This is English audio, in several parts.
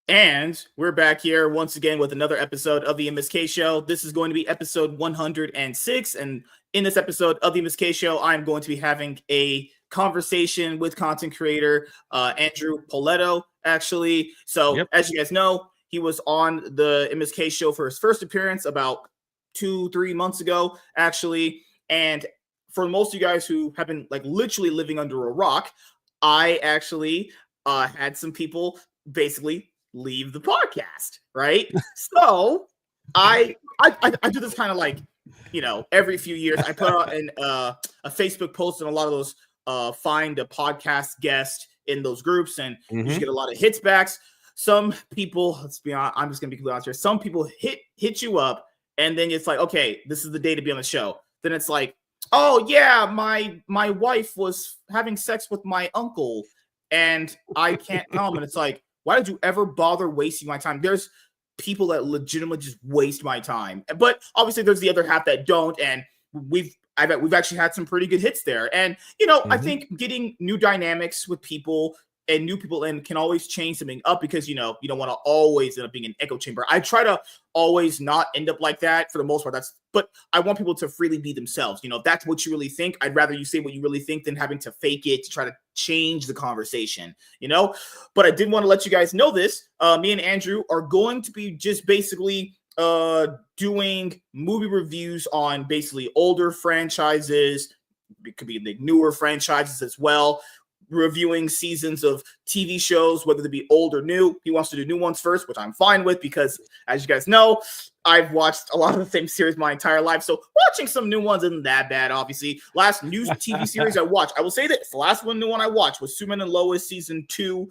And we're back here once again with another episode of the MSK Show. This is going to be episode 106. And in this episode of the MSK Show, I'm going to be having a conversation with content creator Andrew Poletto, actually. So, as you guys know, he was on the MSK Show for his first appearance about 2-3 months ago, actually. And for most of you guys who have been like literally living under a rock, I actually had some people basically leave the podcast, right? So I do this kind of like, every few years. I put out a Facebook post and a lot of those find a podcast guest in those groups, and you just get a lot of hits backs. Some people, let's be honest, I'm just gonna be completely honest here. Some people hit you up, and then it's like, okay, this is the day to be on the show. Then it's like, oh yeah, my wife was having sex with my uncle, and I can't come. And it's like, why did you ever bother wasting my time? There's people that legitimately just waste my time. But obviously there's the other half that don't. And we've actually had some pretty good hits there. And, I think getting new dynamics with people and new people in can always change something up, because, you don't want to always end up being an echo chamber. I try to always not end up like that for the most part. But I want people to freely be themselves. If that's what you really think, I'd rather you say what you really think than having to fake it to try to change the conversation, But I did want to let you guys know this. Me and Andrew are going to be just basically doing movie reviews on basically older franchises. It could be the newer franchises as well. Reviewing seasons of TV shows, whether they be old or new. He wants to do new ones first, which I'm fine with, because as you guys know, I've watched a lot of the same series my entire life. So watching some new ones isn't that bad, obviously. Last new TV series I watched, I will say this, the last new one I watched was Superman and Lois season 2.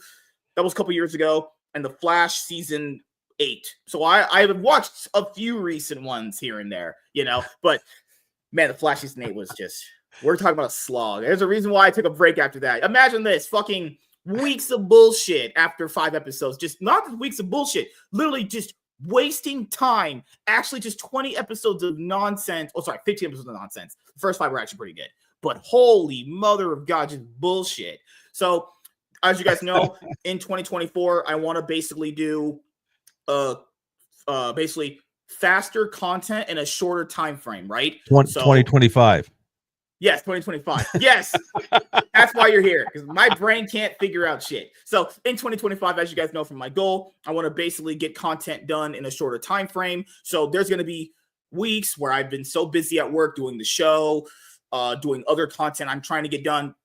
That was a couple years ago. And The Flash season 8. So I have watched a few recent ones here and there, but man, The Flash season 8 was just... We're talking about a slog. There's a reason why I took a break after that. Imagine this, fucking weeks of bullshit after 5 episodes. Just not just weeks of bullshit, literally just wasting time. Actually, just 20 episodes of nonsense. 15 episodes of nonsense. The first 5 were actually pretty good. But holy mother of God, just bullshit. So, as you guys know, in 2024, I want to basically do basically faster content in a shorter time frame, right? 2025. Yes, 2025. Yes, that's why you're here, because my brain can't figure out shit. So in 2025, as you guys know from my goal, I want to basically get content done in a shorter time frame. So there's going to be weeks where I've been so busy at work doing the show, doing other content I'm trying to get done,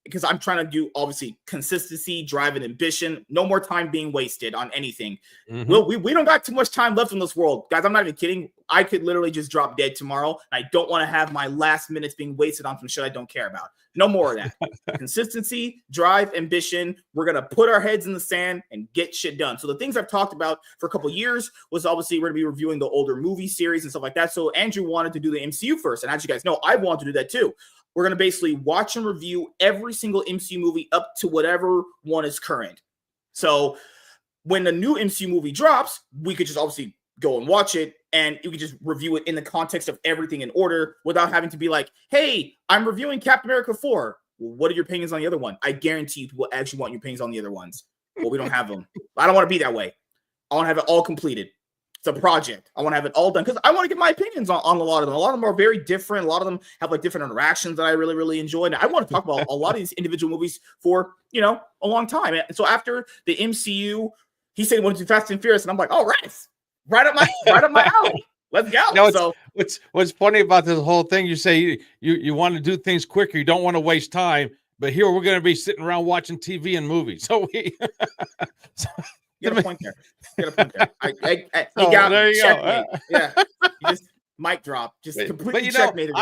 because I'm trying to do, obviously, consistency, drive, and ambition. No more time being wasted on anything. We don't got too much time left in this world. Guys, I'm not even kidding. I could literally just drop dead tomorrow. I don't want to have my last minutes being wasted on some shit I don't care about. No more of that. Consistency, drive, ambition. We're going to put our heads in the sand and get shit done. So the things I've talked about for a couple years was, obviously, we're going to be reviewing the older movie series and stuff like that. So Andrew wanted to do the MCU first. And as you guys know, I want to do that too. We're going to basically watch and review every single MCU movie up to whatever one is current. So when the new MCU movie drops, we could just obviously go and watch it, and you could just review it in the context of everything in order without having to be like, hey, I'm reviewing Captain America 4. Well, what are your opinions on the other one? I guarantee you people actually want your opinions on the other ones. Well, we don't have them. I don't want to be that way. I want to have it all completed. It's a project. I want to have it all done, because I want to get my opinions on a lot of them. A lot of them are very different. A lot of them have like different interactions that I really, really enjoy. And I want to talk about a lot of these individual movies for, a long time. And so after the MCU, he said he wanted to do Fast and Furious, and I'm like, all right, right up my alley. Let's go. What's funny about this whole thing, you say you want to do things quicker, you don't want to waste time, but here we're going to be sitting around watching TV and movies. So we You got a point there. You got there you checkmate. go. Yeah. You just mic drop. Just completely checkmated.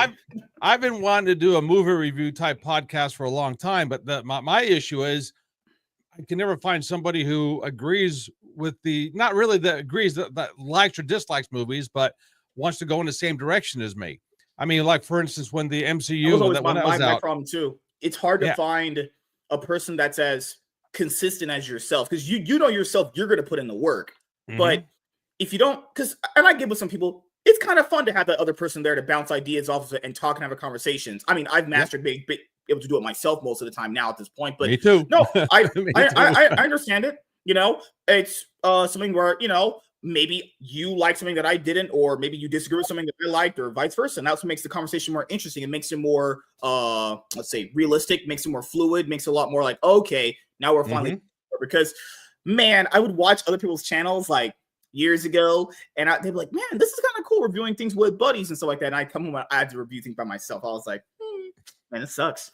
I've been wanting to do a movie review type podcast for a long time, but my issue is I can never find somebody who agrees with not really that agrees that likes or dislikes movies, but wants to go in the same direction as me. I mean, like for instance, when the MCU was my problem too. It's hard to find a person that's as consistent as yourself, because you know yourself, you're going to put in the work. But if you don't, and I get with some people, it's kind of fun to have that other person there to bounce ideas off of it and talk and have conversations. I mean, I've mastered being able to do it myself most of the time now at this point. But me too. No, I understand it. You know, it's something where, you know, maybe you like something that I didn't, or maybe you disagree with something that I liked, or vice versa. And that's what makes the conversation more interesting. It makes it more, let's say, realistic, makes it more fluid, makes it a lot more like, okay, now we're finally because, man, I would watch other people's channels like years ago, and they'd be like, man, this is kind of cool reviewing things with buddies and stuff like that. And I come home and I had to review things by myself. I was like, man, it sucks.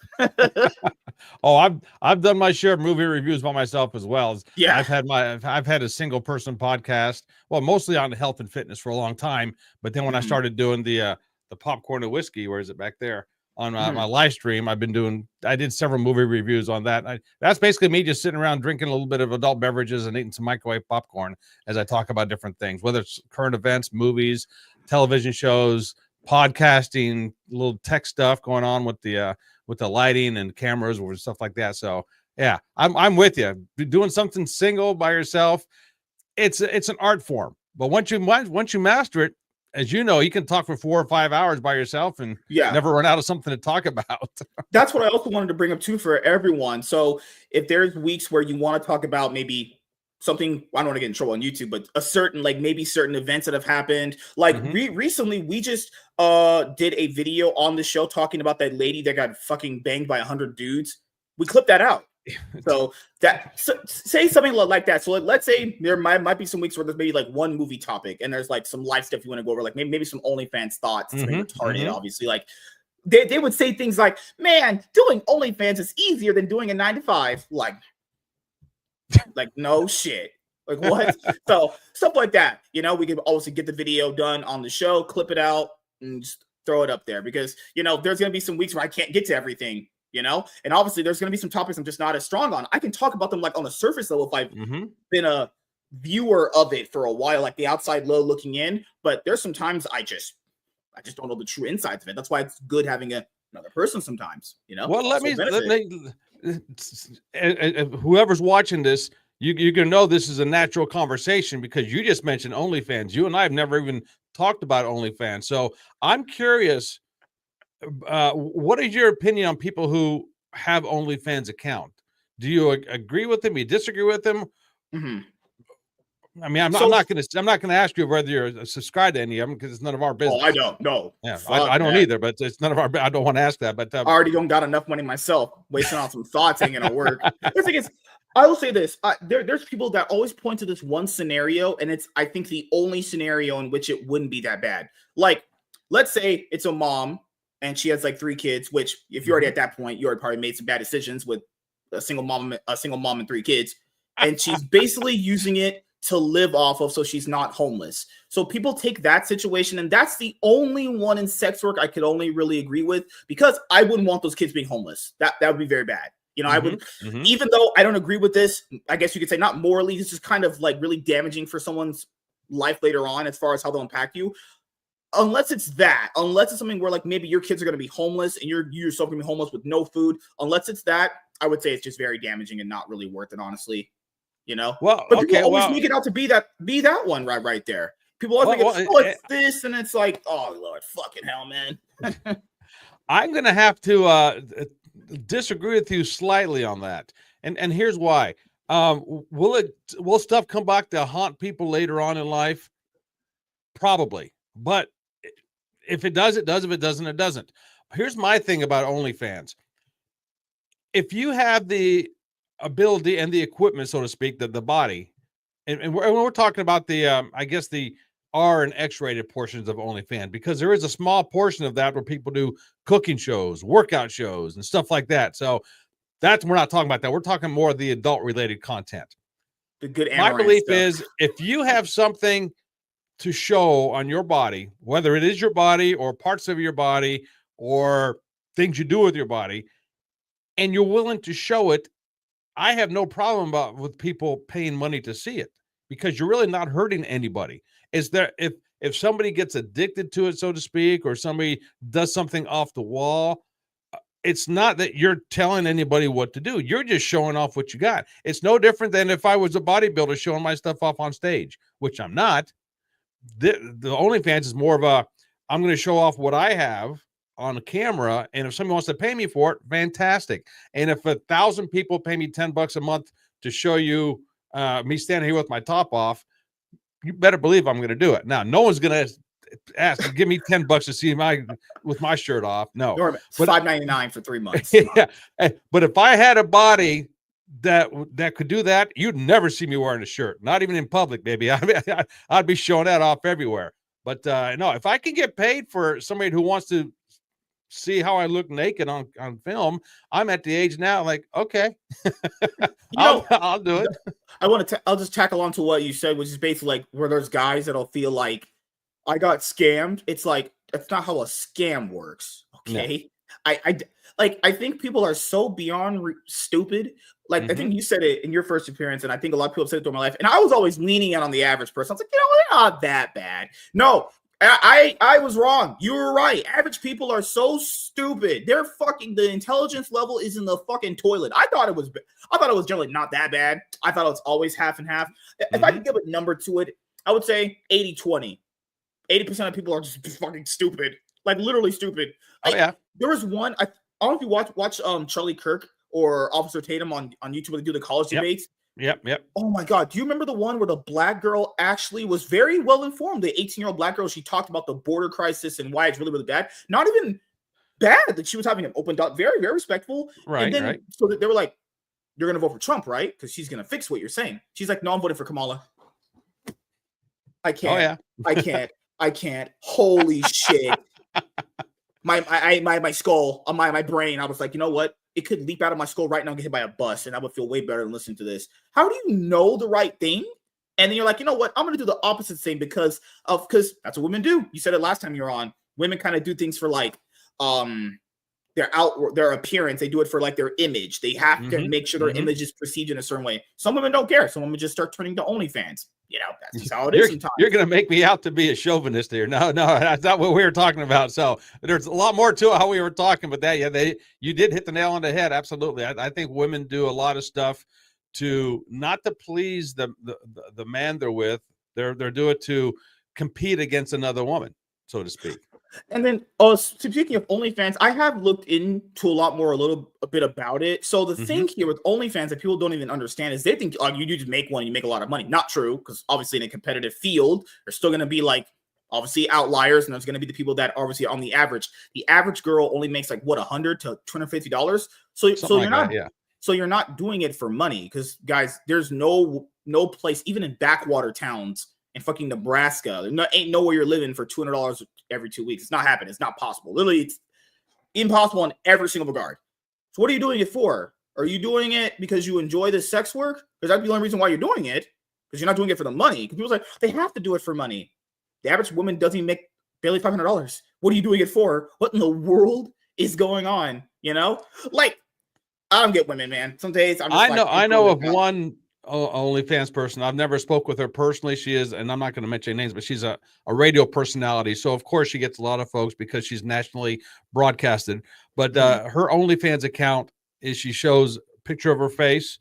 Oh, I've done my share of movie reviews by myself as well. Yeah. I've had a single person podcast, well, mostly on health and fitness for a long time. But then when I started doing the popcorn and whiskey, where is it back there on my live stream, I did several movie reviews on that. That's basically me just sitting around drinking a little bit of adult beverages and eating some microwave popcorn as I talk about different things, whether it's current events, movies, television shows, podcasting, little tech stuff going on with the lighting and cameras or stuff like that. So yeah, I'm with you. Doing something single by yourself, it's an art form. But once you master it, as you know, you can talk for 4 or 5 hours by yourself and never run out of something to talk about. That's what I also wanted to bring up too for everyone. So if there's weeks where you want to talk about maybe something, I don't want to get in trouble on YouTube, but a certain, like maybe certain events that have happened. Like recently, we just did a video on the show talking about that lady that got fucking banged by 100 dudes. We clipped that out. So say something like that. So let's say there might be some weeks where there's maybe like one movie topic and there's like some live stuff you want to go over, like maybe some OnlyFans thoughts, something retarded, obviously. Like they would say things like, man, doing OnlyFans is easier than doing a 9 to 5. Like no shit. Like what? So stuff like that. You know, we can also get the video done on the show, clip it out, and just throw it up there because, you know, there's going to be some weeks where I can't get to everything, you know, and obviously there's going to be some topics I'm just not as strong on. I can talk about them like on the surface level if I've been a viewer of it for a while, like the outside low looking in. But there's some times I just don't know the true insides of it. That's why it's good having another person sometimes, you know. Well, let me whoever's watching this, you can know this is a natural conversation because you just mentioned OnlyFans. You and I have never even talked about OnlyFans. So I'm curious, what is your opinion on people who have OnlyFans account? Do you agree with them? You disagree with them? I mean, I'm not going to ask you whether you're subscribed to any of them because it's none of our business. Oh, I don't know. Yeah, I don't either, but it's none of our. I don't want to ask that. But I already don't got enough money myself. Wasting on some thoughts ain't gonna work. The thing is, I will say this: there's people that always point to this one scenario, and it's I think the only scenario in which it wouldn't be that bad. Like, let's say it's a mom and she has like 3 kids. Which, if you're already at that point, you already probably made some bad decisions with a single mom and 3 kids, and she's basically using it to live off of, so she's not homeless. So people take that situation, and that's the only one in sex work I could only really agree with because I wouldn't want those kids being homeless. That would be very bad. You know, I would, even though I don't agree with this, I guess you could say not morally, this is kind of like really damaging for someone's life later on as far as how they'll impact you. Unless it's something where like maybe your kids are going to be homeless and you yourself going to be homeless with no food. Unless it's that, I would say it's just very damaging and not really worth it, honestly. You know, well, but people always make it out to be that one right there. People always make it, it's this, and it's like, oh Lord, fucking hell, man. I'm gonna have to disagree with you slightly on that, and here's why. Will stuff come back to haunt people later on in life? Probably, but if it does, it does. If it doesn't, it doesn't. Here's my thing about OnlyFans. If you have the ability and the equipment, so to speak, the body, and we're talking about the I guess the R and X rated portions of OnlyFans, because there is a small portion of that where people do cooking shows, workout shows, and stuff like that. So we're not talking about that. We're talking more of the adult related content. The good. My belief is if you have something to show on your body, whether it is your body or parts of your body or things you do with your body, and you're willing to show it, I have no problem with people paying money to see it because you're really not hurting anybody. Is there if somebody gets addicted to it, so to speak, or somebody does something off the wall, it's not that you're telling anybody what to do. You're just showing off what you got. It's no different than if I was a bodybuilder showing my stuff off on stage, which I'm not. The OnlyFans is more of I'm going to show off what I have on a camera, and if somebody wants to pay me for it, fantastic. And if 1,000 people pay me $10 a month to show you me standing here with my top off, you better believe I'm going to do it. Now, no one's going to ask to give me $10 to see with my shirt off. No, It's $5.99 for 3 months. Yeah, but if I had a body that could do that, you'd never see me wearing a shirt, not even in public, baby. I'd be showing that off everywhere. But no, if I can get paid for somebody who wants to see how I look naked on film, I'm at the age now, like, okay, I'll do it. I'll just tackle on to what you said, which is basically like where there's guys that'll feel like I got scammed. It's like, that's not how a scam works. Okay. No. I think people are so beyond stupid. Like, I think you said it in your first appearance, and I think a lot of people have said it through my life. And I was always leaning out on the average person. I was like, they're not that bad. No, I was wrong. You were right. Average people are so stupid. The intelligence level is in the fucking toilet. I thought it was generally not that bad. I thought it was always half and half. If I could give a number to it, I would say 80-20. 80% of people are just fucking stupid. Like, literally stupid. There was one, I don't know if you watch Charlie Kirk or Officer Tatum on YouTube where they do the college debates. Yep. Oh my God. Do you remember the one where the black girl actually was very well informed? The 18-year-old black girl, she talked about the border crisis and why it's really, really bad. Not even bad that she was having an open talk. Very, very respectful. Right. And then, right. So they were like, you're going to vote for Trump, right? Because she's going to fix what you're saying. She's like, no, I'm voting for Kamala. I can't. Oh, yeah. I can't. Holy shit. My skull, on my brain, I was like, you know what? It could leap out of my skull right now and get hit by a bus, and I would feel way better than listening to this. How do you know the right thing? And then you're like, you know what? I'm going to do the opposite thing because that's what women do. You said it last time you were on. Women kind of do things for like their appearance. They do it for like their image. They have to make sure their image is perceived in a certain way. Some women don't care. Some women just start turning to OnlyFans. You know, that's just how it is sometimes. You're going to make me out to be a chauvinist here. No, that's not what we were talking about. So there's a lot more to how we were talking, but you did hit the nail on the head. Absolutely. I think women do a lot of stuff not to please the man they're with. They're doing it to compete against another woman, so to speak. And then, speaking of OnlyFans, I have looked into a bit about it. So the thing here with OnlyFans that people don't even understand is they think, you just make one, you make a lot of money. Not true, because obviously in a competitive field, there's still going to be like obviously outliers, and there's going to be the people that obviously on the average girl only makes like what, $100 to $250. So you're not doing it for money, because guys, there's no place, even in backwater towns in fucking Nebraska, ain't nowhere you're living for $200 every 2 weeks. It's not happening. It's not possible. Literally, it's impossible in every single regard. So what are you doing it for? Are you doing it because you enjoy this sex work? Because that's the only reason why you're doing it, because you're not doing it for the money. Because people say they have to do it for money. The average woman doesn't even make barely $500. What are you doing it for? What in the world is going on? You know, like, I don't get women, man. Some days I know of one OnlyFans person. I've never spoke with her personally. She is, and I'm not going to mention names, but she's a radio personality. So of course she gets a lot of folks because she's nationally broadcasted. But her OnlyFans account is she shows a picture of her face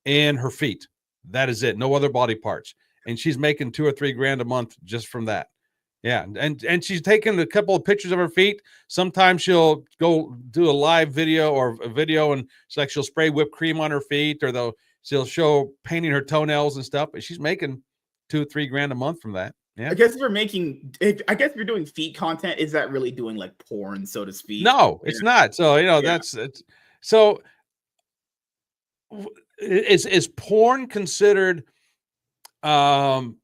and her feet. That is it. No other body parts. And she's making $2 or $3 grand a month just from that. Yeah. And she's taken a couple of pictures of her feet. Sometimes she'll go do a live video or a video, and she'll spray whipped cream on her feet, or she'll show painting her toenails and stuff, but she's making $2 or $3 grand a month from that. Yeah. I guess if you're doing feet content, is that really doing like porn, so to speak? No, it's not. So, so is porn considered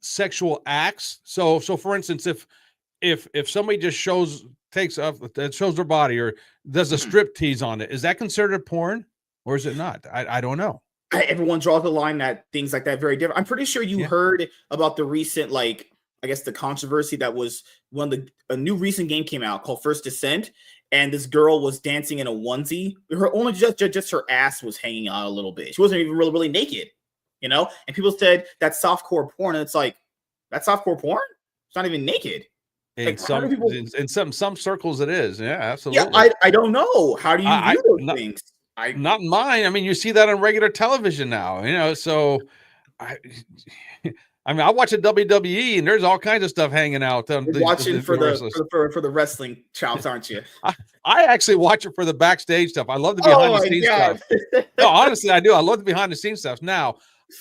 sexual acts? So for instance, if somebody just shows their body or does a strip tease on it, is that considered porn or is it not? I don't know. Everyone draws the line that things like that very different. I'm pretty sure you heard about the recent, like, I guess the controversy that was when a new recent game came out called First Descent, and this girl was dancing in a onesie. Her only just her ass was hanging out a little bit. She wasn't even really naked, you know. And people said that's softcore porn, and it's like, that's softcore porn. It's not even naked. In some circles, it is. Yeah, absolutely. Yeah, I don't know. How do you view those things? Not mine. I mean, you see that on regular television now, you know. So, I mean, I watch a WWE, and there's all kinds of stuff hanging out. You're watching for the wrestling chops, aren't you? I actually watch it for the backstage stuff. I love the behind the scenes stuff. No, honestly, I do. I love the behind the scenes stuff. Now,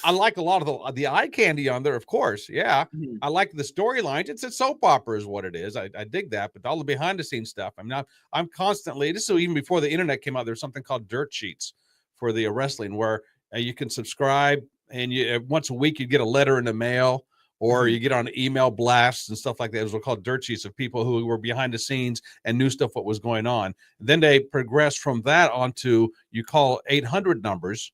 I like a lot of the eye candy on there, of course. Yeah. Mhm. I like the storylines. It's a soap opera is what it is. I dig that, but all the behind the scenes stuff. I'm constantly, this is even before the internet came out, there's something called dirt sheets for the wrestling where you can subscribe and you once a week you get a letter in the mail or you get on email blasts and stuff like that. It was called dirt sheets of people who were behind the scenes and knew stuff what was going on. Then they progressed from that onto you call 800 numbers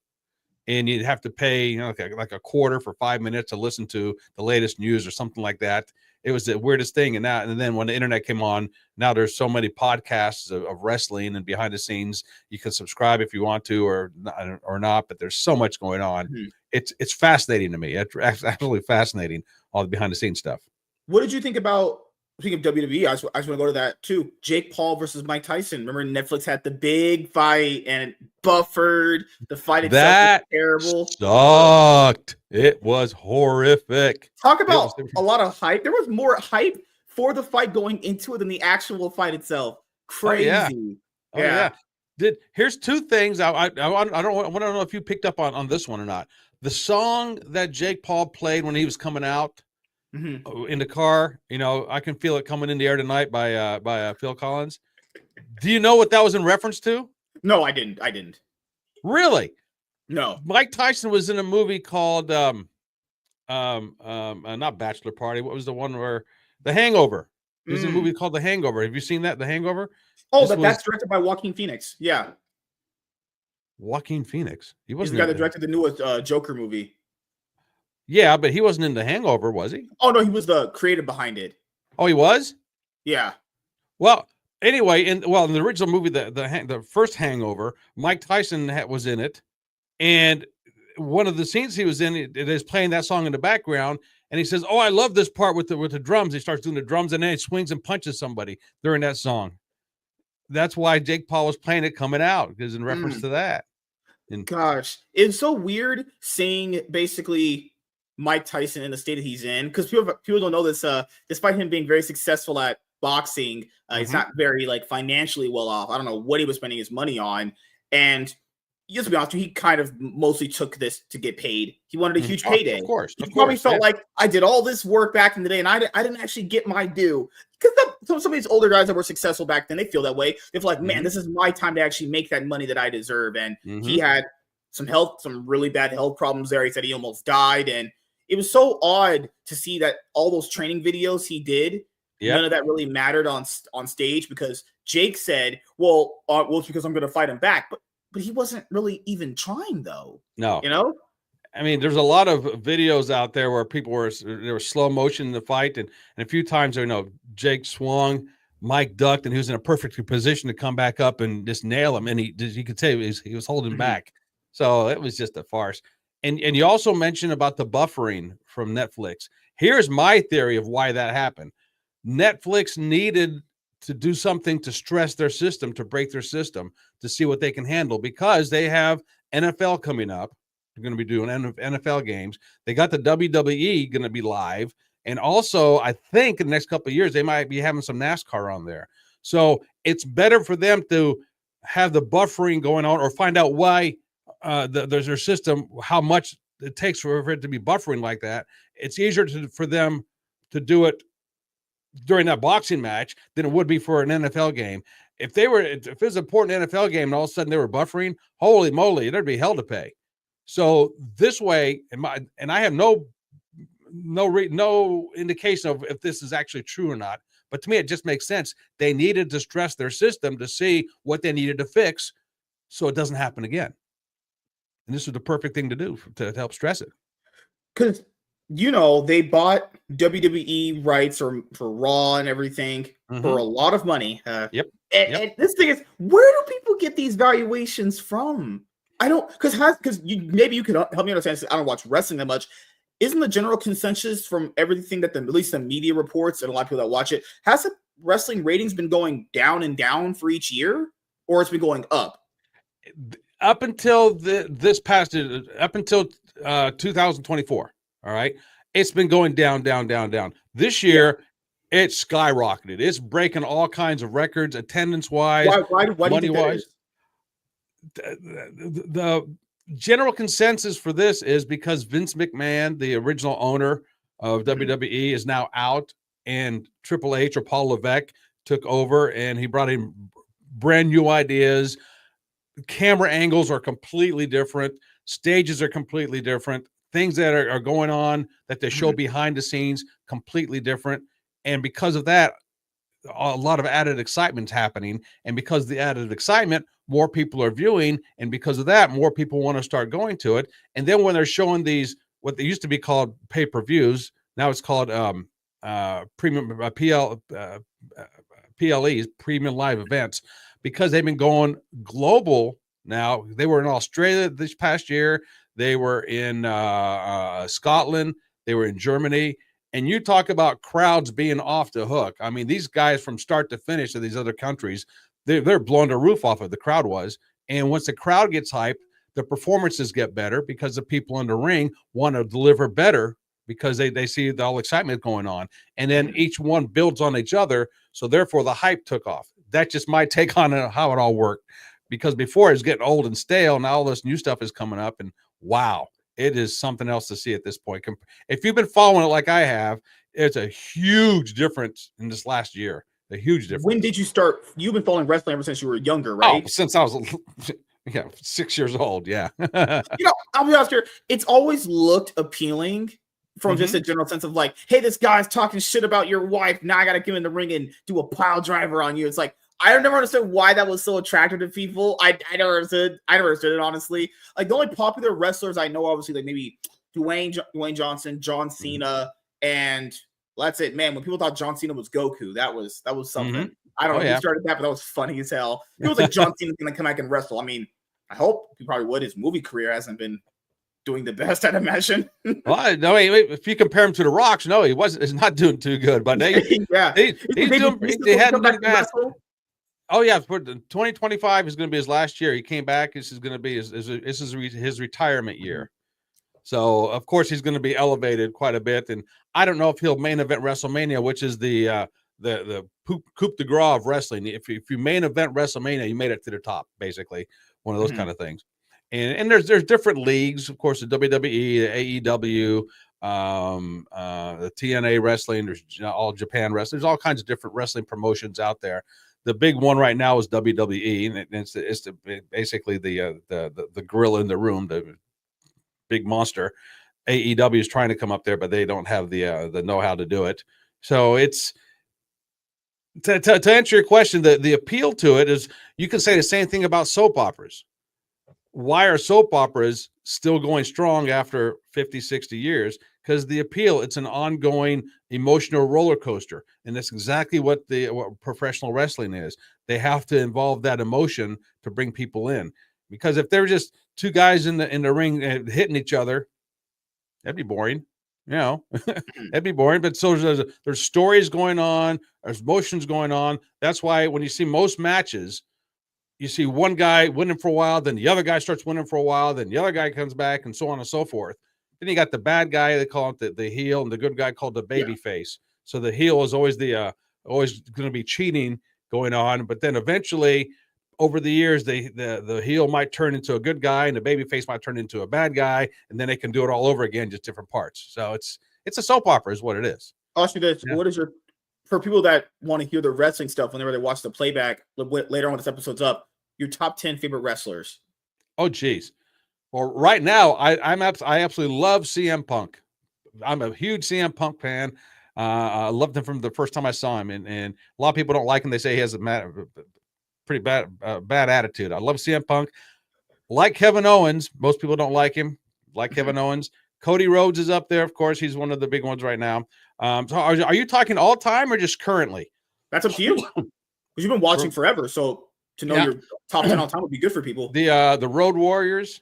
and you'd have to pay, like a quarter for 5 minutes to listen to the latest news or something like that. It was the weirdest thing. And then when the internet came on, now there's so many podcasts of wrestling and behind the scenes. You can subscribe if you want to or not, but there's so much going on. It's fascinating to me. It's absolutely fascinating, all the behind the scenes stuff. What did you think about, speaking of WWE, I just want to go to that too. Jake Paul versus Mike Tyson. Remember Netflix had the big fight and it buffered. The fight itself was terrible. Sucked. It was horrific. Talk about a lot of hype. There was more hype for the fight going into it than the actual fight itself. Crazy. Oh, yeah. Here's two things. I want to know if you picked up on this one or not. The song that Jake Paul played when he was coming out in the car, I Can Feel It Coming in the Air Tonight by Phil Collins. Do you know what that was in reference to? No, I didn't. Really? No. Mike Tyson was in a movie called not Bachelor Party. What was the one where The Hangover? There's a movie called The Hangover. Have you seen that? The Hangover? Oh, that's directed by Joaquin Phoenix. Yeah. Joaquin Phoenix. He's the guy that directed the newest Joker movie. Yeah, but he wasn't in The Hangover, was he? Oh, no, he was the creator behind it. Oh, he was? Yeah. Well, anyway, in the original movie, the first Hangover, Mike Tyson was in it, and one of the scenes he was in, it is playing that song in the background, and he says, "Oh, I love this part with the drums." He starts doing the drums, and then he swings and punches somebody during that song. That's why Jake Paul was playing it coming out, because in reference to that. Gosh, it's so weird seeing basically Mike Tyson in the state that he's in, because people don't know this. Despite him being very successful at boxing, he's not very financially well off. I don't know what he was spending his money on, and just to be honest, he kind of mostly took this to get paid. He wanted a huge payday. Of course, he probably felt like I did all this work back in the day, and I didn't actually get my due. Because some of these older guys that were successful back then, they feel that way. They feel like, man, this is my time to actually make that money that I deserve. And he had some really bad health problems there. He said he almost died, and it was so odd to see that all those training videos he did, none of that really mattered on stage, because Jake said, well, it's because I'm going to fight him back. But he wasn't really even trying, though. No. I mean, there's a lot of videos out there where people were slow motion in the fight, and a few times, Jake swung, Mike ducked, and he was in a perfect position to come back up and just nail him. And you could say he was holding back. So it was just a farce. And you also mentioned about the buffering from Netflix. Here's my theory of why that happened. Netflix needed to do something to stress their system, to break their system, to see what they can handle, because they have NFL coming up. They're going to be doing NFL games. They got the WWE going to be live. And also, I think in the next couple of years, they might be having some NASCAR on there. So it's better for them to have the buffering going on, or find out why there's their system, how much it takes for it to be buffering like that. It's easier for them to do it during that boxing match than it would be for an NFL game. If it was an important NFL game and all of a sudden they were buffering, holy moly, there'd be hell to pay. So this way, and I have no indication of if this is actually true or not, but to me, it just makes sense. They needed to stress their system to see what they needed to fix so it doesn't happen again. And this was the perfect thing to do to help stress it. Because they bought WWE rights for Raw and everything for a lot of money. And this thing is, where do people get these valuations from? I don't, because maybe you could help me understand. I don't watch wrestling that much. Isn't the general consensus from everything that at least the media reports and a lot of people that watch it, has the wrestling ratings been going down and down for each year, or it's been going up? Up until this past, up until 2024. All right. It's been going down, down, down, down. This year, it's skyrocketed. It's breaking all kinds of records, attendance-wise, why money-wise. general consensus for this is because Vince McMahon, the original owner of WWE, is now out, and Triple H or Paul Levesque took over, and he brought in brand new ideas. Camera angles are completely different. Stages are completely different. Things that are going on that they show behind the scenes, completely different. And because of that, a lot of added excitement's happening. And because of the added excitement, more people are viewing. And because of that, more people want to start going to it. And then when they're showing these, what they used to be called pay-per-views, now it's called premium PLEs, premium live events, because they've been going global now. They were in Australia this past year. They were in Scotland. They were in Germany. And you talk about crowds being off the hook. I mean, these guys from start to finish of these other countries, they're blowing the roof off of the crowd was. And once the crowd gets hyped, the performances get better because the people in the ring want to deliver better because they see the all excitement going on. And then each one builds on each other. So therefore the hype took off. That's just my take on how it all worked. Because before it's getting old and stale, now all this new stuff is coming up, and wow, it is something else to see at this point. If you've been following it like I have, it's a huge difference in this last year. A huge difference. When did you start? You've been following wrestling ever since you were younger, right? Oh, since I was 6 years old. Yeah. I'll be honest here. It's always looked appealing from just a general sense of like, hey, this guy's talking shit about your wife. Now I got to get in the ring and do a pile driver on you. It's like, I never understood why that was so attractive to people. I never understood it, honestly. Like, the only popular wrestlers I know, obviously, like maybe Dwayne Johnson, John Cena, and that's it. Man, when people thought John Cena was Goku, that was something. I don't know who started that, but that was funny as hell. It was like John Cena's going to come back and wrestle. I mean, I hope he probably would. His movie career hasn't been doing the best, I'd imagine. Well, no, if you compare him to the Rocks, no, he wasn't. He's not doing too good. But they hadn't been bad. Oh yeah, for 2025 is going to be his last year. He came back. This is going to be his retirement year. So of course he's going to be elevated quite a bit. And I don't know if he'll main event WrestleMania, which is the coup de grace of wrestling. If you main event WrestleMania, you made it to the top, basically, one of those kind of things. And there's different leagues, of course, the WWE, the AEW, the TNA wrestling. There's all Japan wrestling. There's all kinds of different wrestling promotions out there. The big one right now is WWE, and it's basically the gorilla in the room, the big monster. AEW is trying to come up there, but they don't have the know-how to do it. So it's to answer your question, the appeal to it is you can say the same thing about soap operas. Why are soap operas still going strong after 50, 60 years? Because the appeal, it's an ongoing emotional roller coaster. And that's exactly what professional wrestling is. They have to involve that emotion to bring people in. Because if they're just two guys in the ring hitting each other, that'd be boring. That'd be boring. But so there's stories going on, there's emotions going on. That's why when you see most matches, you see one guy winning for a while, then the other guy starts winning for a while, then the other guy comes back, and so on and so forth. Then you got the bad guy, they call it the heel, and the good guy called the baby face. So the heel is always always going to be cheating going on, but then eventually over the years, the heel might turn into a good guy, and the baby face might turn into a bad guy, and then they can do it all over again, just different parts. So it's a soap opera, is what it is. I'll ask you this: what is for people that want to hear the wrestling stuff whenever they watch the playback later on when this episode's up? Your top 10 favorite wrestlers. Oh, geez. Well, right now, I absolutely love CM Punk. I'm a huge CM Punk fan. I loved him from the first time I saw him, and a lot of people don't like him. They say he has a pretty bad attitude. I love CM Punk. Like Kevin Owens, most people don't like him. Like Kevin Owens, Cody Rhodes is up there. Of course, he's one of the big ones right now. So are you talking all time or just currently? That's up to you. Because you've been watching forever, so to know your top 10 all time would be good for people. The Road Warriors,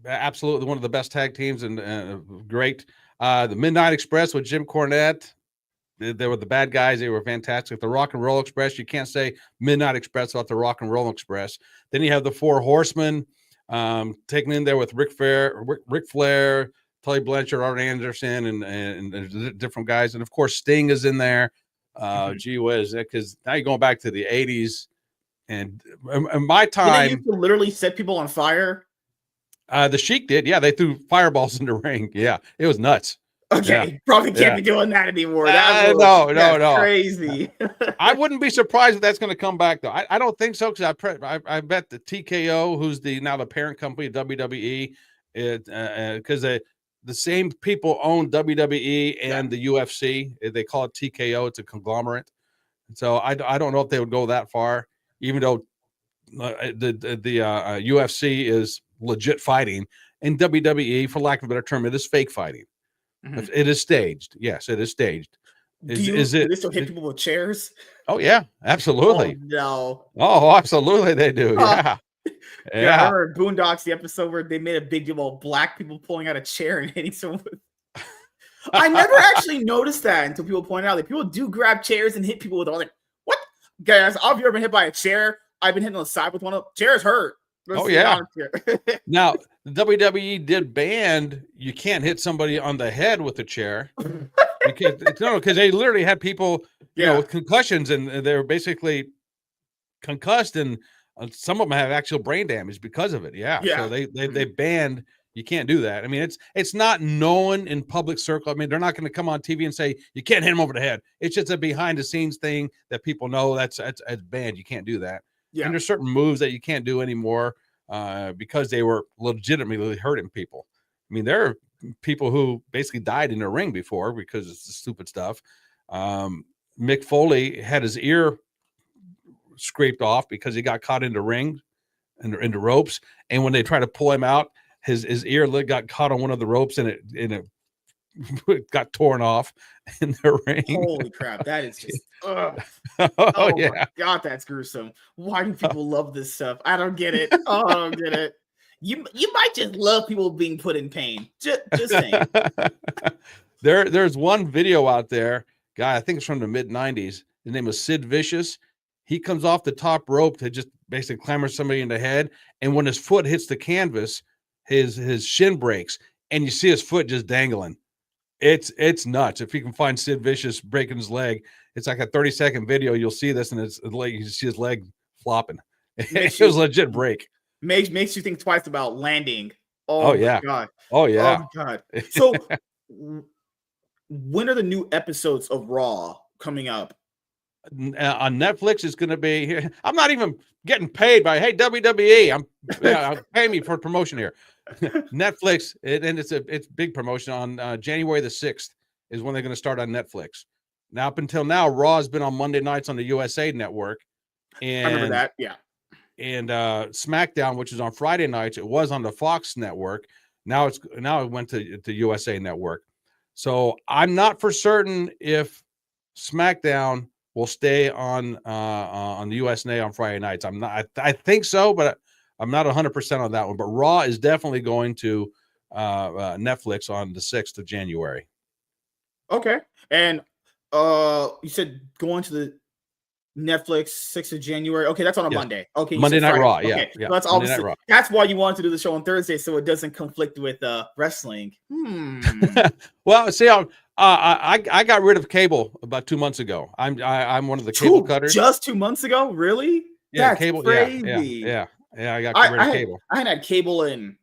absolutely one of the best tag teams and great. The Midnight Express with Jim Cornette. They were the bad guys. They were fantastic. The Rock and Roll Express. You can't say Midnight Express without the Rock and Roll Express. Then you have the Four Horsemen taken in there with Ric Flair, Tully Blanchard, Art Anderson, and different guys. And of course, Sting is in there. Gee whiz, because now you're going back to the 80s. And in my time, you used to literally set people on fire. The Sheik did. Yeah, they threw fireballs in the ring. Yeah, it was nuts. Okay, probably can't Yeah. be doing that anymore. No. Crazy. I wouldn't be surprised if that's going to come back though. I don't think so because I bet the TKO, who's now the parent company of WWE, because the same people own WWE and the UFC. They call it TKO. It's a conglomerate. So I don't know if they would go that far, even though the UFC is legit fighting, and WWE, for lack of a better term, it is fake fighting. Mhm. It is staged. Yes, it is staged. Do it? they still hit people with chairs? Oh yeah, Oh absolutely. no. Oh, absolutely, they do. Yeah, Yeah, I yeah. remember Boondocks, the episode where they made a big deal about black people pulling out a chair and hitting someone with. I never actually noticed that until people pointed out that people do grab chairs and hit people with. I was like, what? Guys, have you ever been hit by a chair? I've been hit on the side with one of chairs hurt. Let's Oh be yeah. honest here. Now the WWE did ban you can't hit somebody on the head with a chair. Because they literally had people, with concussions, and they're basically concussed, and some of them have actual brain damage because of it. Yeah. So they banned. You can't do that. I mean, it's not known in public circle. I mean, they're not going to come on TV and say you can't hit him over the head. It's just a behind the scenes thing that people know that's banned. You can't do that. Yeah. And there's certain moves that you can't do anymore because they were legitimately hurting people. I mean, there are people who basically died in the ring before because it's the stupid stuff. Mick Foley had his ear scraped off because he got caught in the ring and in the ropes. And when they tried to pull him out, his ear lid got caught on one of the ropes and it got torn off in the ring. Holy crap, that is just oh yeah. My God, that's gruesome. Why do people love this stuff? I don't get it. Oh, I don't get it. You might just love people being put in pain. Just saying. There's one video out there, guy, I think it's from the mid-90s. His name was Sid Vicious. He comes off the top rope to just basically clamor somebody in the head, and when his foot hits the canvas, his shin breaks, and you see his foot just dangling. It's nuts. If you can find Sid Vicious breaking his leg, it's like a 30-second video. You'll see this, and it's like you see his leg flopping. It was a legit break. Makes you think twice about landing. Oh yeah. God. Oh yeah. Oh God. So when are the new episodes of Raw coming up? On Netflix is going to be here. I'm not even getting paid by WWE. I'm paying me for promotion here. Netflix, and it's big promotion on January the 6th is when they're going to start on Netflix. Now, up until now, Raw has been on Monday nights on the USA Network. And I remember that, yeah. And SmackDown, which is on Friday nights, it was on the Fox Network. Now it went to USA Network. So I'm not for certain if SmackDown will stay on the USA on Friday nights. I'm not. I think so, but I'm not 100% on that one. But Raw is definitely going to Netflix on the 6th of January. Okay, and you said going to the Netflix 6th of January. Okay, that's on a Monday. Okay, Monday Night Raw. Okay, yeah. So that's obviously that's why you wanted to do the show on Thursday, so it doesn't conflict with wrestling. Well, see, I got rid of cable about 2 months ago. I'm one of the cable cutters. Just 2 months ago, really? Yeah, that's cable. Crazy. Yeah. I got rid of cable. I had cable in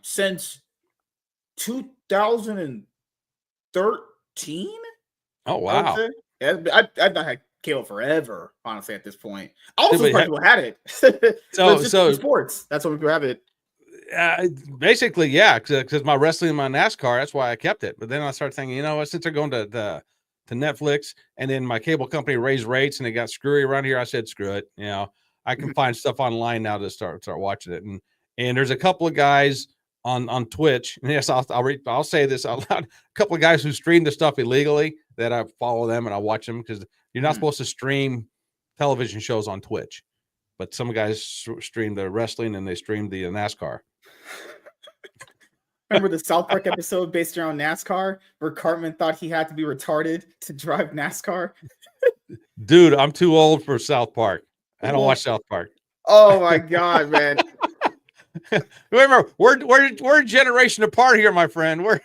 since 2013. Oh wow! I've not had cable forever, honestly. At this point, I also people had it. So sports. That's why people have it. Basically, yeah, because my wrestling and my NASCAR, that's why I kept it. But then I started thinking, since they're going to Netflix, and then my cable company raised rates and it got screwy around here, I said, screw it. I can find stuff online now to start watching it. And there's a couple of guys on Twitch, and yes, I'll say this out loud. A couple of guys who stream the stuff illegally that I follow them and I watch them because you're not supposed to stream television shows on Twitch. But some guys stream the wrestling and they stream the NASCAR. Remember the South Park episode based around NASCAR where Cartman thought he had to be retarded to drive NASCAR? Dude, I'm too old for South Park. I don't watch South Park. Oh my God, man. Remember, we're a generation apart here, my friend.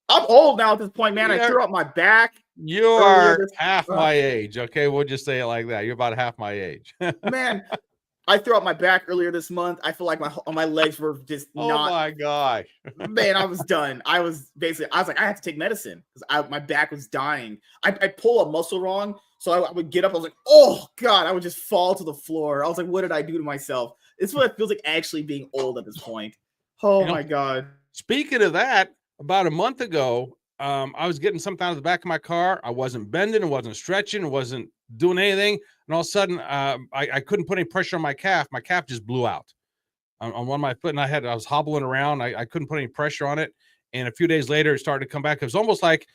I'm old now at this point, man. I threw out my back. You are half my age. Okay, we'll just say it like that. You're about half my age. Man, I threw out my back earlier this month. I feel like my legs were just Oh not. my gosh. Man, I was done. I was like, I have to take medicine because my back was dying. I pull a muscle wrong, so I would get up. I was like, oh God, I would just fall to the floor. I was like, what did I do to myself? It's what it feels like actually being old at this point. Oh my God. Speaking of that, about a month ago, I was getting something out of the back of my car. I wasn't bending, I wasn't stretching, I wasn't doing anything. And all of a sudden, I couldn't put any pressure on my calf. My calf just blew out on one of my foot, and I was hobbling around. I couldn't put any pressure on it. And a few days later, it started to come back. It was almost like